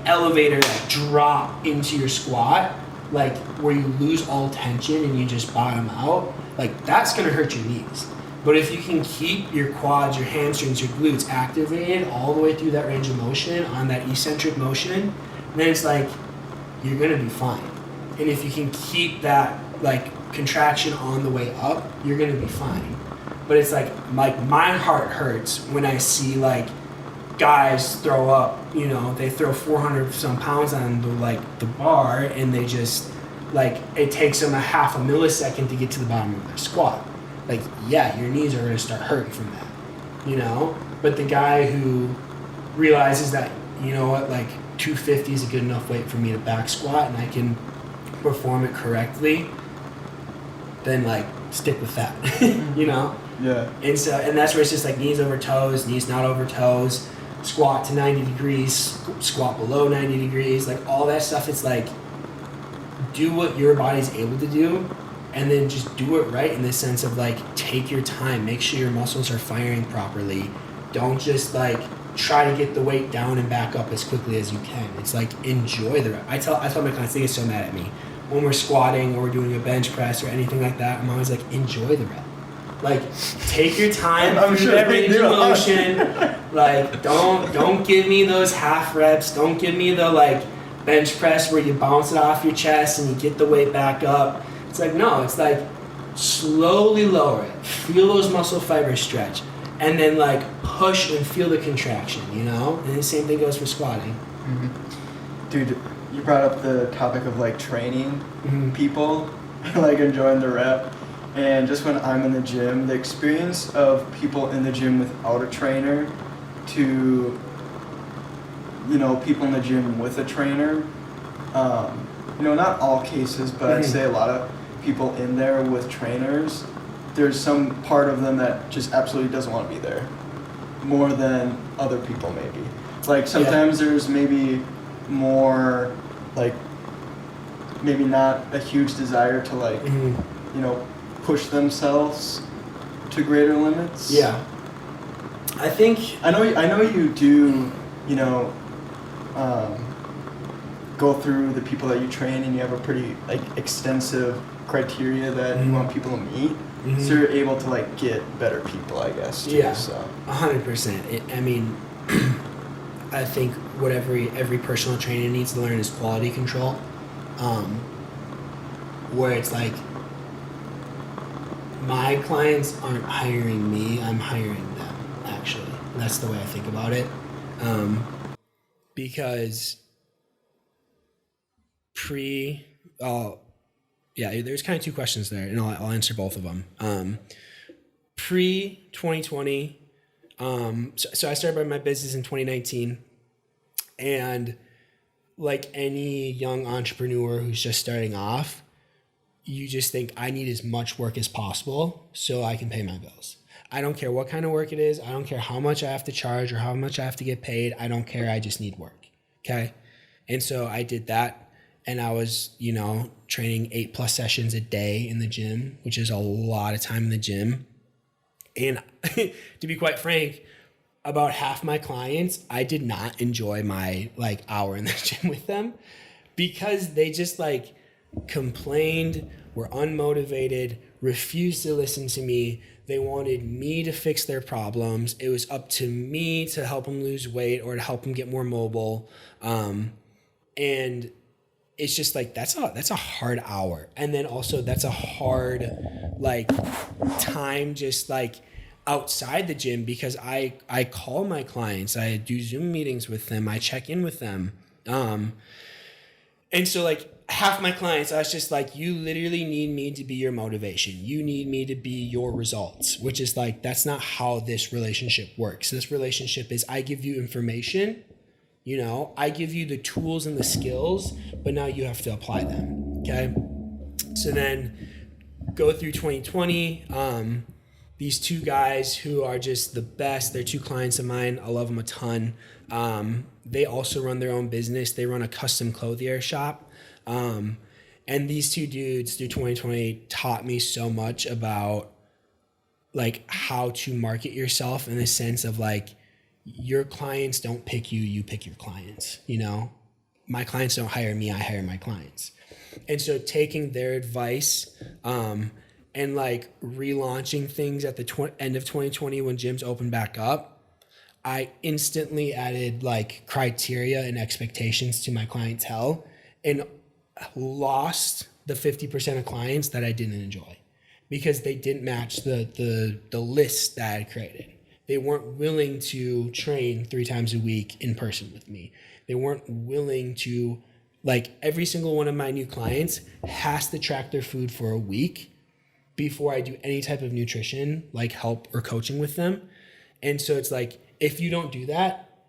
elevator like drop into your squat, like where you lose all tension and you just bottom out, like that's going to hurt your knees. But if you can keep your quads, your hamstrings, your glutes activated all the way through that range of motion on that eccentric motion, then it's like you're going to be fine. And if you can keep that like contraction on the way up, you're going to be fine. But it's like my heart hurts when I see like guys throw up, you know, they throw 400 some pounds on the bar and they just like, it takes them a half a millisecond to get to the bottom of their squat. Like, yeah, your knees are going to start hurting from that, you know? But the guy who realizes that, you know what, like 250 is a good enough weight for me to back squat and I can perform it correctly, then like stick with that, you know? Yeah. And so, and that's where it's just like knees over toes, knees not over toes, squat to 90 degrees, squat below 90 degrees, like all that stuff. It's like, do what your body's able to do and then just do it right in the sense of like, take your time, make sure your muscles are firing properly. Don't just like try to get the weight down and back up as quickly as you can. It's like, enjoy the rep. I tell my clients, they get so mad at me when we're squatting or we're doing a bench press or anything like that. I'm always like, enjoy the rep. Like, take your time through that range of motion. Like, don't give me those half reps. Don't give me the like bench press where you bounce it off your chest and you get the weight back up. It's like, no, it's like slowly lower it. Feel those muscle fibers stretch. And then like push and feel the contraction, you know? And the same thing goes for squatting. Mm-hmm. Dude, you brought up the topic of like training people, like enjoying the rep. And just when I'm in the gym, the experience of people in the gym without a trainer to, you know, people in the gym with a trainer, you know, not all cases, but I'd say a lot of people in there with trainers, there's some part of them that just absolutely doesn't want to be there more than other people maybe. Like sometimes there's maybe more like maybe not a huge desire to like, you know, push themselves to greater limits. Yeah. I think I know you do, you know, go through the people that you train, and you have a pretty like extensive criteria that you want people to meet. So you're able to like get better people, I guess. Too, Yeah, so 100%. I mean, I think what every personal trainer needs to learn is quality control, where it's like my clients aren't hiring me, I'm hiring them, actually. That's the way I think about it. Because there's kind of two questions there, and I'll answer both of them. Pre-2020, so I started my business in 2019, and like any young entrepreneur who's just starting off, you just think I need as much work as possible so I can pay my bills. I don't care what kind of work it is. I don't care how much I have to charge or how much I have to get paid. I don't care. I just need work. Okay. And so I did that, and I was, training 8+ sessions a day in the gym, which is a lot of time in the gym. And to be quite frank, about half my clients, I did not enjoy my like hour in the gym with them, because they just like complained, were unmotivated, refused to listen to me. They wanted me to fix their problems. It was up to me to help them lose weight or to help them get more mobile. And it's just like, that's a hard hour. And then also that's a hard like time just like outside the gym, because I call my clients, I do Zoom meetings with them, I check in with them. And so like half my clients, I was just like, you literally need me to be your motivation. You need me to be your results, which is like, that's not how this relationship works. This relationship is I give you information, I give you the tools and the skills, but now you have to apply them. Okay. So then go through 2020. These two guys who are just the best, they're two clients of mine. I love them a ton. They also run their own business. They run a custom clothier shop. And these two dudes through 2020 taught me so much about like how to market yourself, in the sense of like, your clients don't pick you, you pick your clients. My clients don't hire me, I hire my clients. And so taking their advice, and like relaunching things at the end of 2020 when gyms opened back up, I instantly added like criteria and expectations to my clientele, and lost the 50% of clients that I didn't enjoy, because they didn't match the list that I had created. They weren't willing to train 3 times a week in person with me. They weren't willing to, like, every single one of my new clients has to track their food for a week before I do any type of nutrition, like help or coaching with them. And so it's like, if you don't do that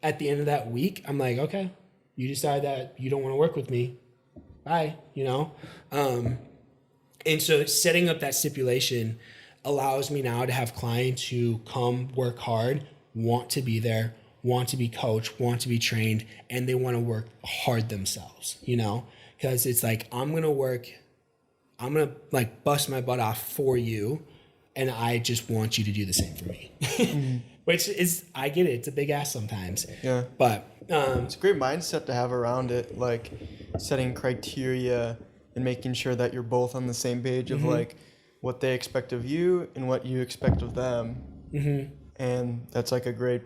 at the end of that week, I'm like, okay, you decide that you don't want to work with me. Bye, And so setting up that stipulation allows me now to have clients who come work hard, want to be there, want to be coached, want to be trained, and they want to work hard themselves, because it's like, I'm going to like bust my butt off for you, and I just want you to do the same for me. Which is, I get it. It's a big ask sometimes. Yeah. But it's a great mindset to have around it, like setting criteria and making sure that you're both on the same page of like what they expect of you and what you expect of them. And that's like a great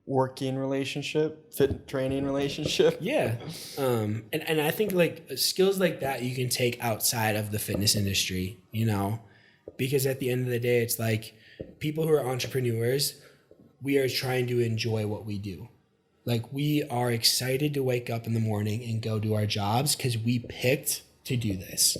working relationship, fit training relationship. Yeah. And I think like skills like that you can take outside of the fitness industry, because at the end of the day, it's like people who are entrepreneurs, we are trying to enjoy what we do. Like, we are excited to wake up in the morning and go do our jobs because we picked to do this.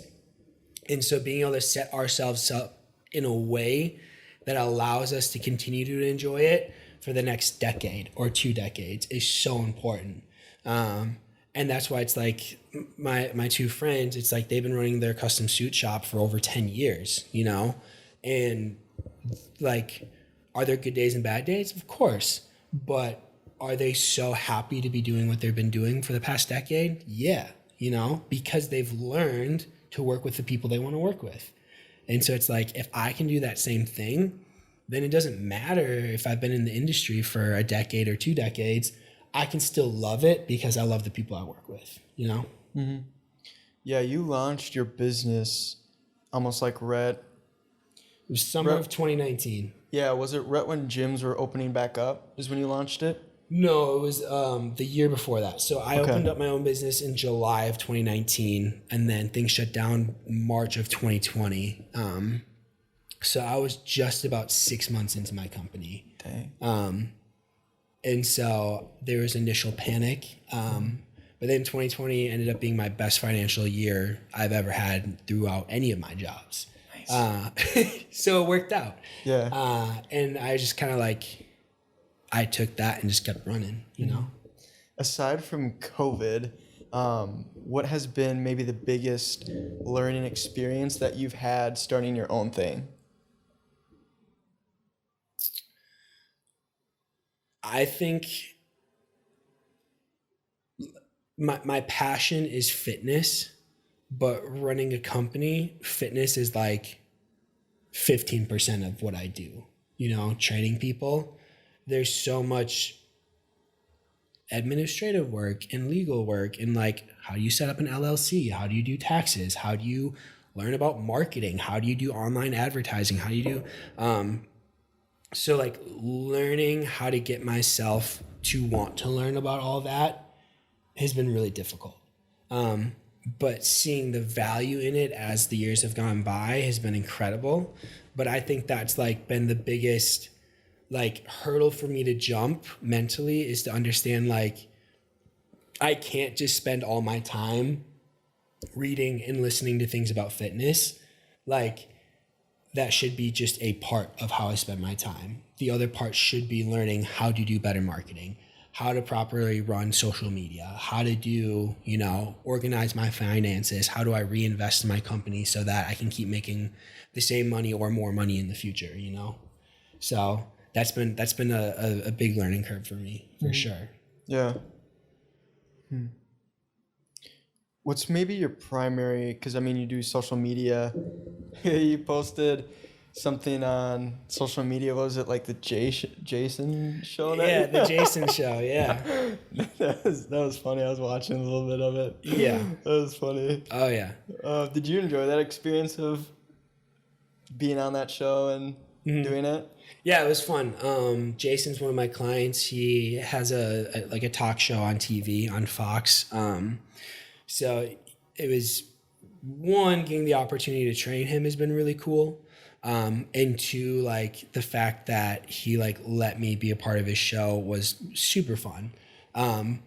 And so being able to set ourselves up in a way that allows us to continue to enjoy it for the next decade or 2 decades is so important. And that's why it's like my 2 friends, it's like they've been running their custom suit shop for over 10 years, and like, are there good days and bad days? Of course. But are they so happy to be doing what they've been doing for the past decade? Yeah, because they've learned to work with the people they want to work with. And so it's like, if I can do that same thing, then it doesn't matter if I've been in the industry for a decade or 2 decades. I can still love it because I love the people I work with, you know? Mm-hmm. Yeah, you launched your business almost like It was summer of 2019. Yeah, was it right when gyms were opening back up is when you launched it? No, it was the year before that. So I Okay. opened up my own business in July of 2019, and then things shut down March of 2020. So I was just about 6 months into my company. Dang. And so there was initial panic. But then 2020 ended up being my best financial year I've ever had throughout any of my jobs. Nice. So it worked out. Yeah. And I just kind of like, I took that and just kept running, you know? Aside from COVID, what has been maybe the biggest learning experience that you've had starting your own thing? I think my passion is fitness, but running a company, fitness is like 15% of what I do, you know, training people. There's so much administrative work and legal work and like, how do you set up an LLC? How do you do taxes? How do you learn about marketing? How do you do online advertising? How do you do, so like learning how to get myself to want to learn about all that has been really difficult. But seeing the value in it as the years have gone by has been incredible. But I think that's like been the biggest like hurdle for me to jump mentally, is to understand like I can't just spend all my time reading and listening to things about fitness. Like that should be just a part of how I spend my time. The other part should be learning how to do better marketing, how to properly run social media, how to do, you know, organize my finances, how do I reinvest in my company so that I can keep making the same money or more money in the future, you know? So that's been a big learning curve for me, for sure. Yeah. What's maybe your primary, because I mean, you do social media. You posted something on social media. What was it, like the Jason show? Yeah, the Jason show, yeah. that was funny. I was watching a little bit of it. Yeah. That was funny. Oh, yeah. Did you enjoy that experience of being on that show and doing it? Yeah, it was fun. Jason's one of my clients. He has a talk show on TV on Fox. So it was, one, getting the opportunity to train him has been really cool. And two, like the fact that he like let me be a part of his show was super fun. And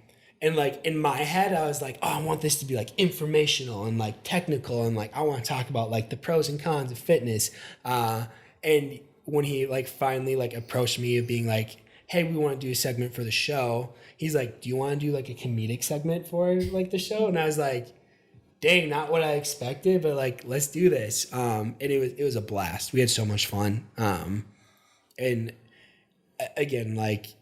like in my head, I was like, oh, I want this to be like informational and like technical. And like, I want to talk about like the pros and cons of fitness. And when he like finally like approached me of being like, hey, we want to do a segment for the show. He's like, do you want to do like a comedic segment for like the show? And I was like, dang, not what I expected, but like, let's do this. And it was a blast. We had so much fun. And again, like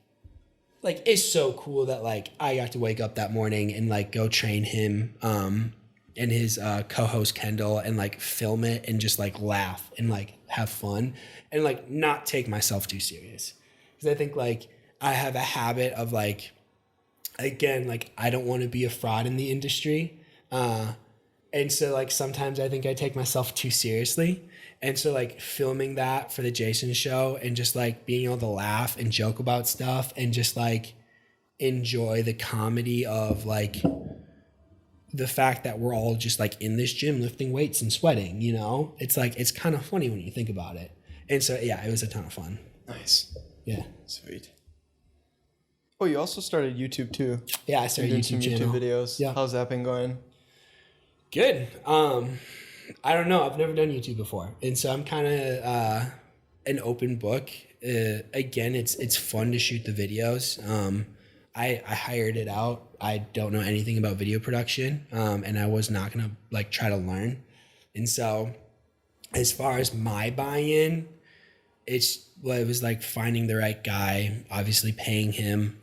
it's so cool that like I got to wake up that morning and like go train him, and his co-host Kendall, and like film it and just like laugh and like have fun and like not take myself too serious. Because I think like I have a habit of like, again, like I don't want to be a fraud in the industry. And so like sometimes I think I take myself too seriously. And so like filming that for the Jason show and just like being able to laugh and joke about stuff and just like enjoy the comedy of like the fact that we're all just like in this gym lifting weights and sweating, you know? It's like, it's kind of funny when you think about it. And so, yeah, it was a ton of fun. Nice. Yeah. Sweet. Oh, you also started YouTube too. Yeah, I started some channel. YouTube videos. Yeah. How's that been going? Good. I don't know. I've never done YouTube before. And so I'm kind of an open book. Again, it's fun to shoot the videos. I hired it out. I don't know anything about video production, and I was not going to like try to learn. And so as far as my buy-in, it was like finding the right guy, obviously paying him,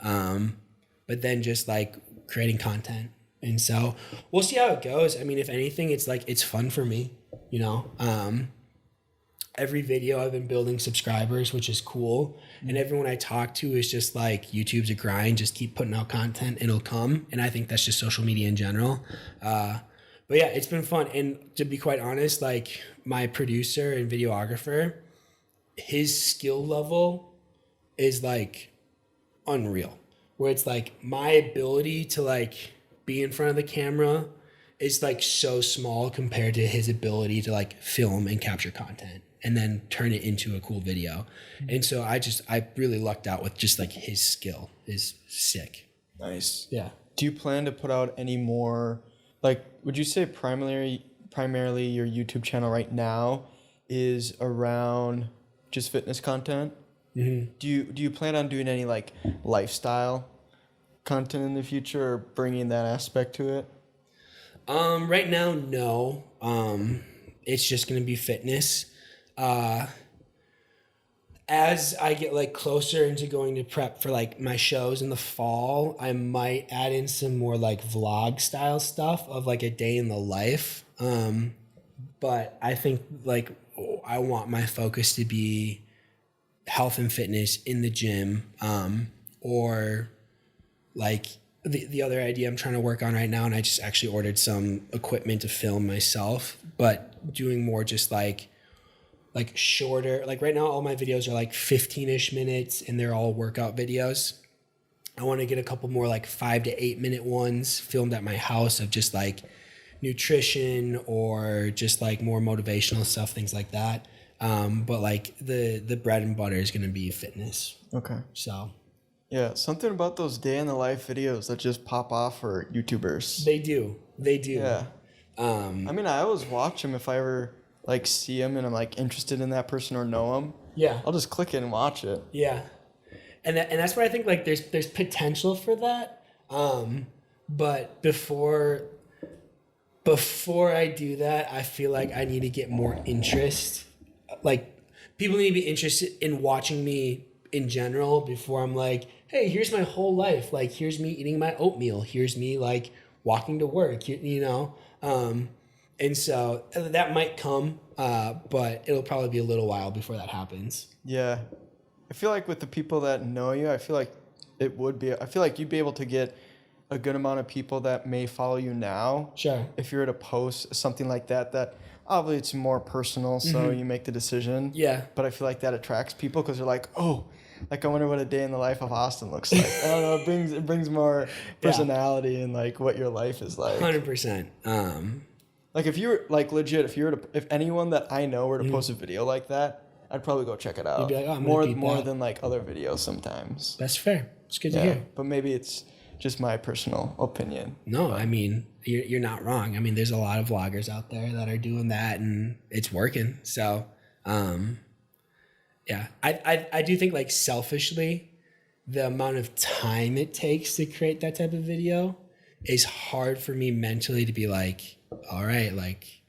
but then just like creating content. And so we'll see how it goes. I mean, if anything, it's like, it's fun for me, you know? every video I've been building subscribers, which is cool. And everyone I talk to is just like, YouTube's a grind, just keep putting out content, it'll come. And I think that's just social media in general. But yeah, it's been fun. And to be quite honest, like my producer and videographer, his skill level is like unreal. Where it's like my ability to like be in front of the camera is like so small compared to his ability to like film and capture content and then turn it into a cool video. And so I really lucked out with just like his skill is sick. Nice. Yeah. Do you plan to put out any more, like, would you say primarily your YouTube channel right now is around just fitness content? Mm-hmm. Do you plan on doing any like lifestyle content in the future or bringing that aspect to it? Right now, no. It's just going to be fitness. As I get like closer into going to prep for like my shows in the fall, I might add in some more like vlog style stuff of like a day in the life. But I think like I want my focus to be health and fitness in the gym, or like the other idea I'm trying to work on right now, and I just actually ordered some equipment to film myself, but doing more just like shorter, like right now all my videos are like 15-ish minutes and they're all workout videos. I want to get a couple more like 5 to 8 minute ones filmed at my house of just like nutrition or just like more motivational stuff, things like that. But like the bread and butter is going to be fitness. Okay. So yeah, something about those day in the life videos that just pop off for YouTubers. They do. Yeah. I mean, I always watch them if I ever like see them and I'm like interested in that person or know them. Yeah. I'll just click it and watch it. Yeah. And that's where I think like there's potential for that. But before I do that, I feel like I need to get more interest. Like people need to be interested in watching me in general before I'm like, hey, here's my whole life. Like, here's me eating my oatmeal. Here's me like walking to work, you know? And so that might come, but it'll probably be a little while before that happens. Yeah. I feel like with the people that know you, I feel like you'd be able to get a good amount of people that may follow you now. Sure. If you were to post something like that obviously it's more personal, so you make the decision. Yeah. But I feel like that attracts people because they're like, oh, like I wonder what a day in the life of Austin looks like. I don't know, it brings more personality and like what your life is like. 100%. Like if you were like legit, if anyone that I know were to post a video like that, I'd probably go check it out. You'd be like, oh, I'm more gonna beat that. than like other videos sometimes. That's fair. It's good to hear. But maybe it's just my personal opinion. No, I mean, you're not wrong. I mean, there's a lot of vloggers out there that are doing that and it's working. So, yeah, I do think like selfishly, the amount of time it takes to create that type of video is hard for me mentally to be like, all right, like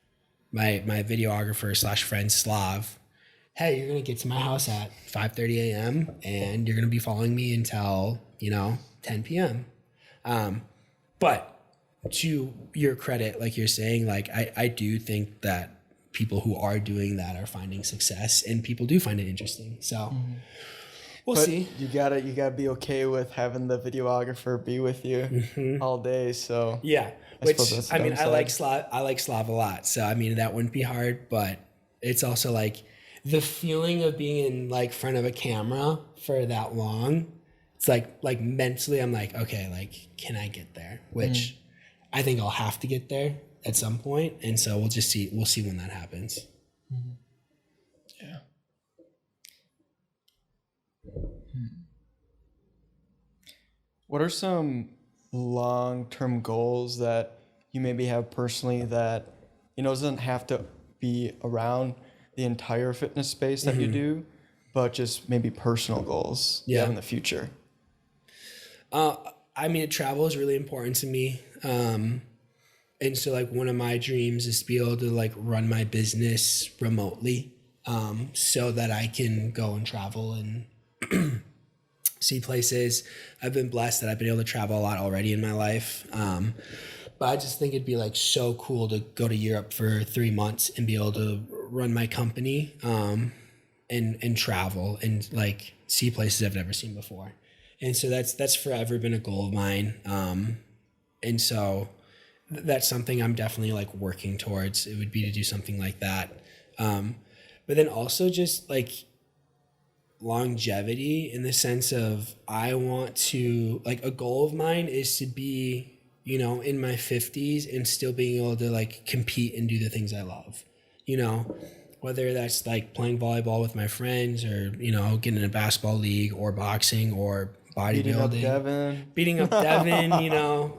my videographer / friend Slav, hey, you're going to get to my house at 5:30 a.m. and you're going to be following me until, 10 p.m. But to your credit, like you're saying, like I do think that people who are doing that are finding success and people do find it interesting. So we'll see. You gotta be okay with having the videographer be with you all day. So yeah, I like Slav a lot. So I mean that wouldn't be hard, but it's also like the feeling of being in like front of a camera for that long. It's like mentally I'm like, okay, like can I get there? Which I think I'll have to get there at some point, and so we'll see when that happens. Yeah. What are some long-term goals that you maybe have personally that doesn't have to be around the entire fitness space that you do, but just maybe personal goals you have in the future? I mean, travel is really important to me. And so like one of my dreams is to be able to like run my business remotely, so that I can go and travel and see places. I've been blessed that I've been able to travel a lot already in my life. But I just think it'd be like so cool to go to Europe for 3 months and be able to run my company, and travel and like see places I've never seen before. And so that's forever been a goal of mine. And so that's something I'm definitely like working towards. It would be to do something like that. But then also just like longevity in the sense of I want to, like, a goal of mine is to be, you know, in my 50s and still being able to like compete and do the things I love, you know, whether that's like playing volleyball with my friends or, you know, getting in a basketball league or boxing or bodybuilding. Beating up Devin, you know,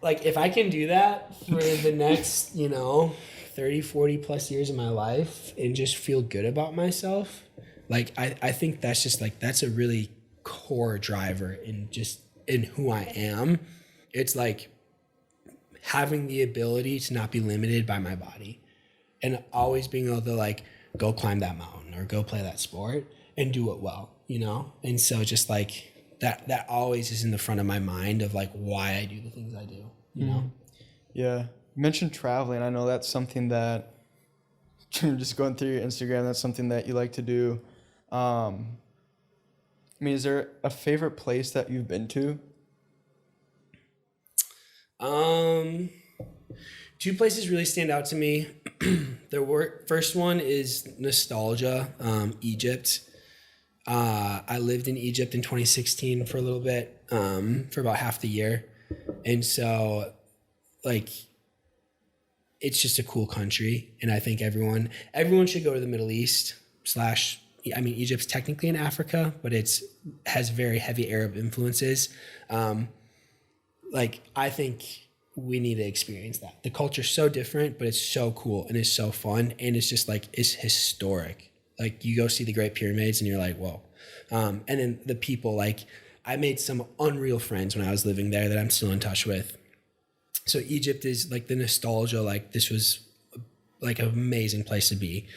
like if I can do that for the next, you know, 30, 40 plus years of my life and just feel good about myself, like I think that's just like, that's a really core driver in who I am. It's like having the ability to not be limited by my body and always being able to like go climb that mountain or go play that sport and do it well, you know? And so just like that always is in the front of my mind of like why I do the things I do, you know? Yeah. You mentioned traveling. I know that's something that just going through your Instagram, that's something that you like to do. I mean, is there a favorite place that you've been to? Two places really stand out to me. First one is nostalgia, Egypt. I lived in Egypt in 2016 for a little bit, for about half the year. And so like, it's just a cool country. And I think everyone should go to the Middle East I mean, Egypt's technically in Africa, but has very heavy Arab influences. Like, I think we need to experience that. The culture's so different, but it's so cool and it's so fun. And it's just like, it's historic. Like you go see the Great Pyramids and you're like, whoa. And then the people, like I made some unreal friends when I was living there that I'm still in touch with. So Egypt is like the nostalgia, like this was like an amazing place to be.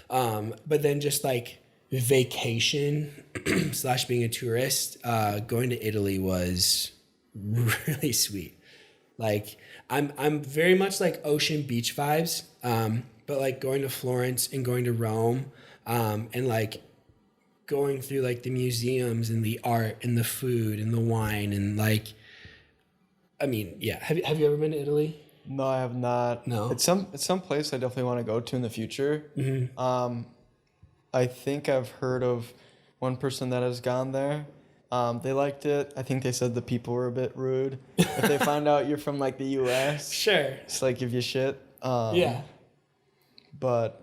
But then just like vacation / being a tourist, going to Italy was really sweet. Like I'm very much like ocean beach vibes. But like going to Florence and going to Rome, and like going through like the museums and the art and the food and the wine and like, I mean, yeah. Have you ever been to Italy? No, I have not. No. It's some place I definitely want to go to in the future. Mm-hmm. I think I've heard of one person that has gone there. They liked it. I think they said the people were a bit rude. If they find out you're from like the U.S., sure, it's like give you shit. Yeah. But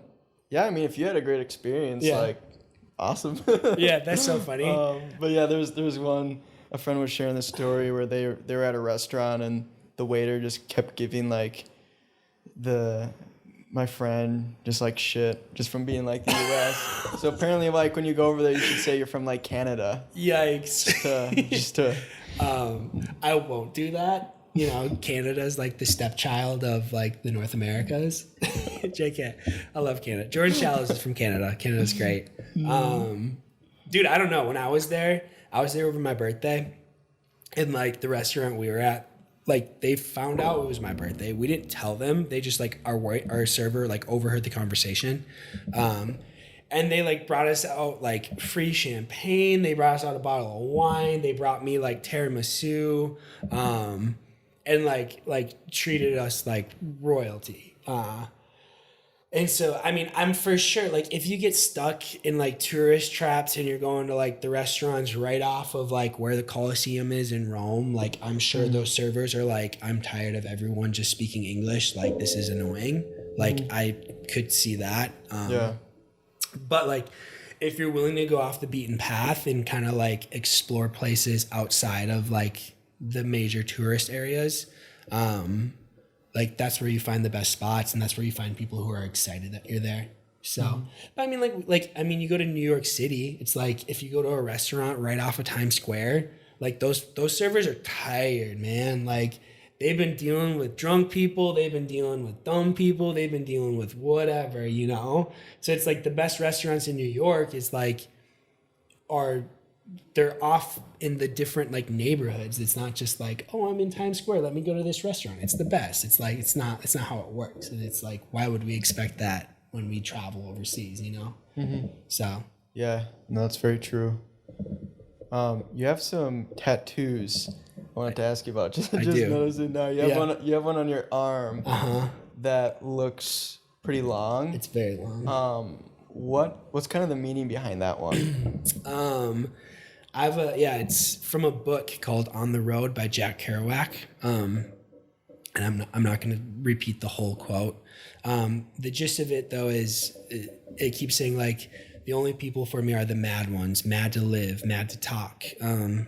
yeah, I mean, if you had a great experience, Yeah. like awesome. Yeah, that's so funny. But yeah, there was one. A friend was sharing this story where they were at a restaurant and the waiter just kept giving like my friend just like shit just from being like the U.S. So apparently, like when you go over there, you should say you're from like Canada. Yikes! Just to. I won't do that. You know, Canada's like the stepchild of like the North Americas. JK, I love Canada. Jordan Shallows is from Canada. Canada's great. Dude, I don't know. When I was there over my birthday, and like the restaurant we were at, like they found out it was my birthday. We didn't tell them. They just like our server like overheard the conversation. And they like brought us out like free champagne. They brought us out a bottle of wine. They brought me like tiramisu, and like treated us like royalty. And so, I mean, I'm for sure, like, if you get stuck in, like, tourist traps and you're going to, like, the restaurants right off of, like, where the Colosseum is in Rome, like, I'm sure those servers are like, I'm tired of everyone just speaking English. Like, this is annoying. Like, I could see that. Yeah. But, like, if you're willing to go off the beaten path and kind of, like, explore places outside of, like, the major tourist areas, like that's where you find the best spots and that's where you find people who are excited that you're there. So, but I mean, I mean, you go to New York City, it's like if you go to a restaurant right off of Times Square, like those servers are tired, man. Like they've been dealing with drunk people, they've been dealing with dumb people, they've been dealing with whatever, you know? So it's like the best restaurants in New York is like, are they're off in the different like neighborhoods. It's not just like, oh, I'm in Times Square, let me go to this restaurant. It's the best. It's like it's not how it works. And it's like, why would we expect that when we travel overseas, you know? Mm-hmm. So yeah, no, that's very true. You have some tattoos I wanted to ask you about. Just noticed it now. You have one on your arm that looks pretty long. It's very long. What's kind of the meaning behind that one? It's from a book called On the Road by Jack Kerouac. And I'm not going to repeat the whole quote. The gist of it though is it keeps saying like, the only people for me are the mad ones, mad to live, mad to talk. And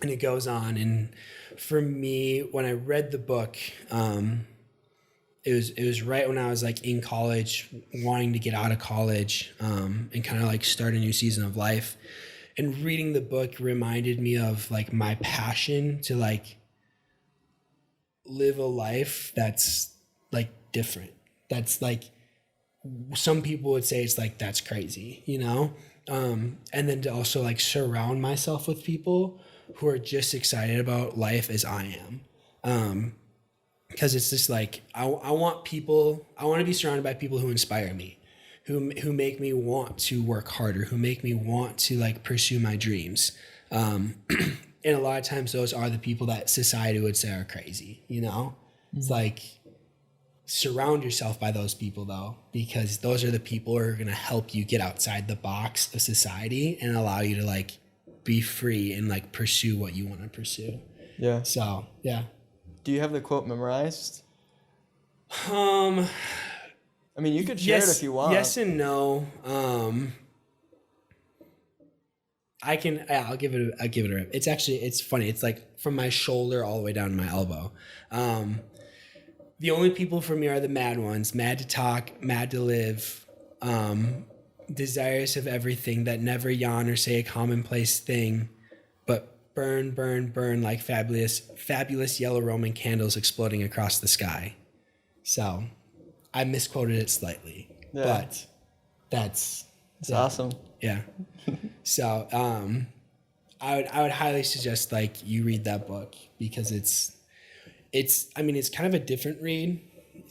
it goes on. And for me, when I read the book, it was right when I was like in college, wanting to get out of college, and kind of like start a new season of life. And reading the book reminded me of like my passion to like live a life that's like different. That's like, some people would say it's like, that's crazy, you know? And then to also like surround myself with people who are just excited about life as I am. Because it's just like, I want to be surrounded by people who inspire me, who make me want to work harder, who make me want to like pursue my dreams. And a lot of times those are the people that society would say are crazy, you know? It's like, surround yourself by those people though, because those are the people who are going to help you get outside the box of society and allow you to like be free and like pursue what you want to pursue. Yeah. So, yeah. Do you have the quote memorized? I mean, you could share it if you want. Yes and no. I'll give it a rip. It's funny. It's like from my shoulder all the way down to my elbow. The only people for me are the mad ones, mad to talk, mad to live, desirous of everything, that never yawn or say a commonplace thing, but burn, burn, burn like fabulous yellow Roman candles exploding across the sky. So I misquoted it slightly, but that's awesome. Yeah. So I would highly suggest like you read that book, because it's kind of a different read.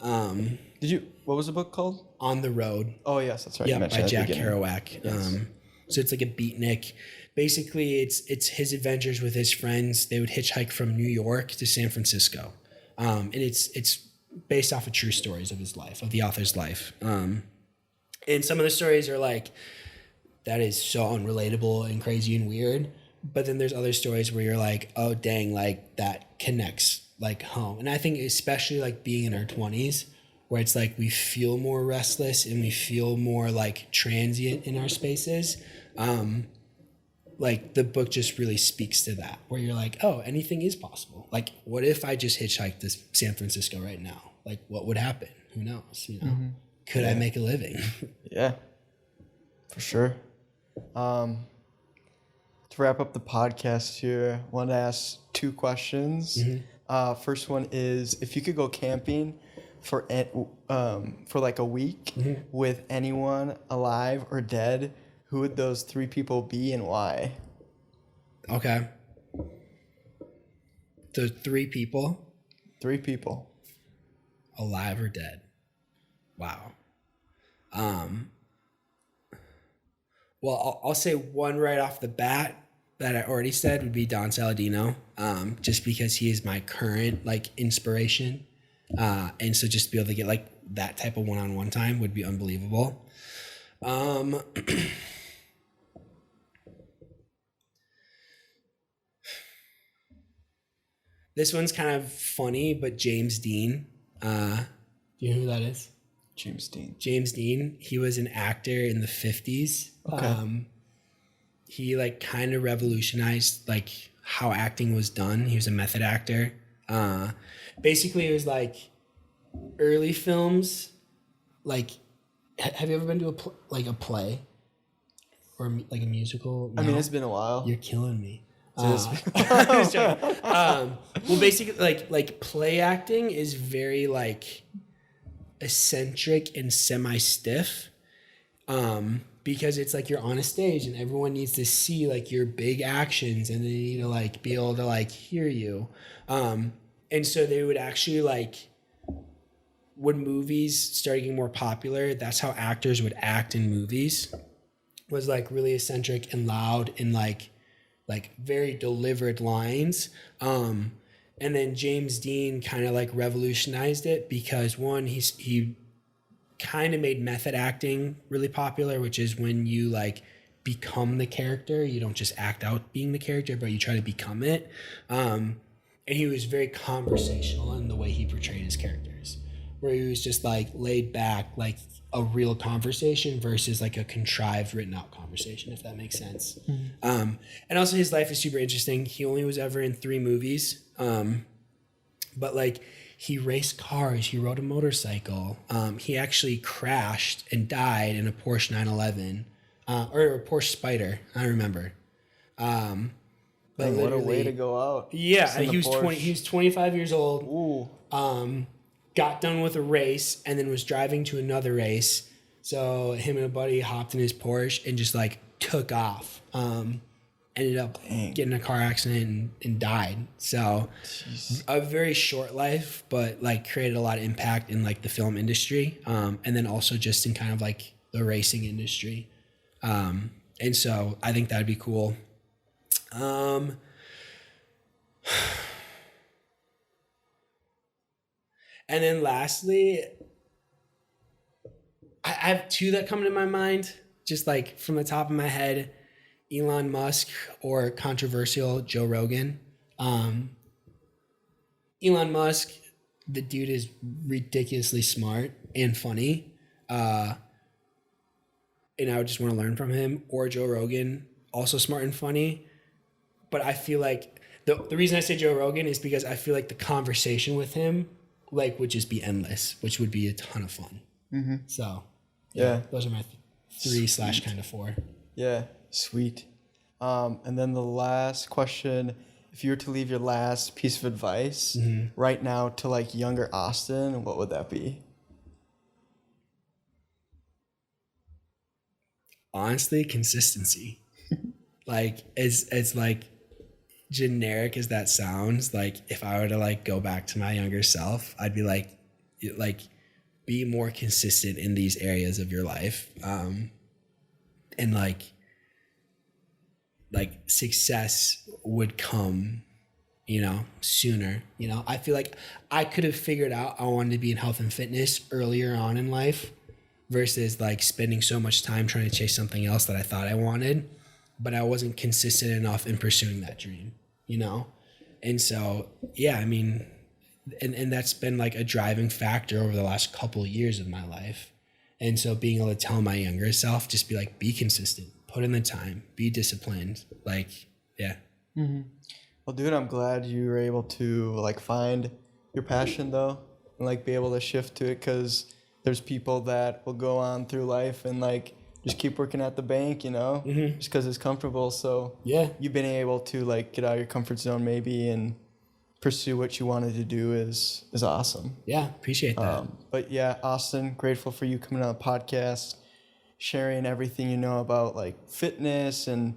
What was the book called? On the Road. Oh yes, that's right. Yeah, by Jack Kerouac. Yes. So it's like a beatnik. Basically, it's his adventures with his friends. They would hitchhike from New York to San Francisco, and it's based off of true stories of his life, of the author's life. And some of the stories are like, that is so unrelatable and crazy and weird. But then there's other stories where you're like, oh dang, like that connects like home. And I think especially like being in our 20s, where it's like we feel more restless and we feel more like transient in our spaces. Like the book just really speaks to that, where you're like, oh, anything is possible. Like, what if I just hitchhiked to San Francisco right now? Like, what would happen? Who knows? You know, could I make a living? Yeah, for sure. To wrap up the podcast here, I wanted to ask 2 questions. First one is, if you could go camping for like a week with anyone alive or dead, who would those 3 people be and why? Okay. The 3 people? 3 people. Alive or dead. Wow. Well, I'll say one right off the bat that I already said would be Don Saladino, just because he is my current like inspiration. And so just to be able to get like that type of one-on-one time would be unbelievable. This one's kind of funny, but James Dean. Do you know who that is? James Dean. James Dean. He was an actor in the 50s. Okay. He like kind of revolutionized like how acting was done. He was a method actor. Basically, it was like early films. Like, have you ever been to a play or like a musical? No? I mean, it's been a while. You're killing me. Well, basically, like play acting is very like eccentric and semi-stiff, because it's like you're on a stage and everyone needs to see like your big actions and they need to like be able to like hear you. And so they would actually like, when movies started getting more popular, that's how actors would act in movies, was like really eccentric and loud and like very delivered lines. And then James Dean kind of like revolutionized it because one, he kind of made method acting really popular, which is when you like become the character. You don't just act out being the character, but you try to become it. And he was very conversational in the way he portrayed his characters, where he was just like laid back, like a real conversation versus like a contrived written out conversation, if that makes sense. Mm-hmm. And also his life is super interesting. He only was ever in 3 movies. But like he raced cars, he rode a motorcycle. He actually crashed and died in a Porsche 911, or a Porsche Spider. I remember. But what a way to go out. Yeah, he was 25 years old. Ooh. Got done with a race and then was driving to another race. So him and a buddy hopped in his Porsche and just like took off. Ended up getting in a car accident and died. So a very short life, but like created a lot of impact in like the film industry. And then also just in kind of like the racing industry. And so I think that'd be cool. And then lastly, I have 2 that come to my mind, just like from the top of my head: Elon Musk or controversial Joe Rogan. Elon Musk, the dude is ridiculously smart and funny. And I would just want to learn from him. Or Joe Rogan, also smart and funny. But I feel like the reason I say Joe Rogan is because I feel like the conversation with him like would just be endless, which would be a ton of fun. Mm-hmm. So yeah, those are my 3/4. Yeah, sweet. And then the last question, if you were to leave your last piece of advice right now to like younger Austin, what would that be? Honestly, consistency. Like it's like generic as that sounds, like if I were to like go back to my younger self, I'd be like be more consistent in these areas of your life. And like success would come, sooner. I feel like I could have figured out I wanted to be in health and fitness earlier on in life versus like spending so much time trying to chase something else that I thought I wanted, but I wasn't consistent enough in pursuing that dream, And so, yeah, I mean, and that's been like a driving factor over the last couple of years of my life. And so being able to tell my younger self, just be like, be consistent, put in the time, be disciplined. Like, yeah. Mm-hmm. Well, dude, I'm glad you were able to like find your passion though, and like be able to shift to it, because there's people that will go on through life and like just keep working at the bank, just because it's comfortable. So yeah, you've been able to like get out of your comfort zone maybe and pursue what you wanted to do is awesome. Yeah, appreciate that. But yeah, Austin, grateful for you coming on the podcast, sharing everything you know about like fitness, and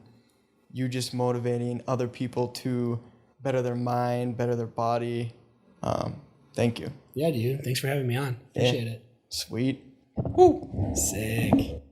you just motivating other people to better their mind, better their body. Thank you. Yeah, dude. Thanks for having me on. Appreciate it. Sweet. Woo. Sick.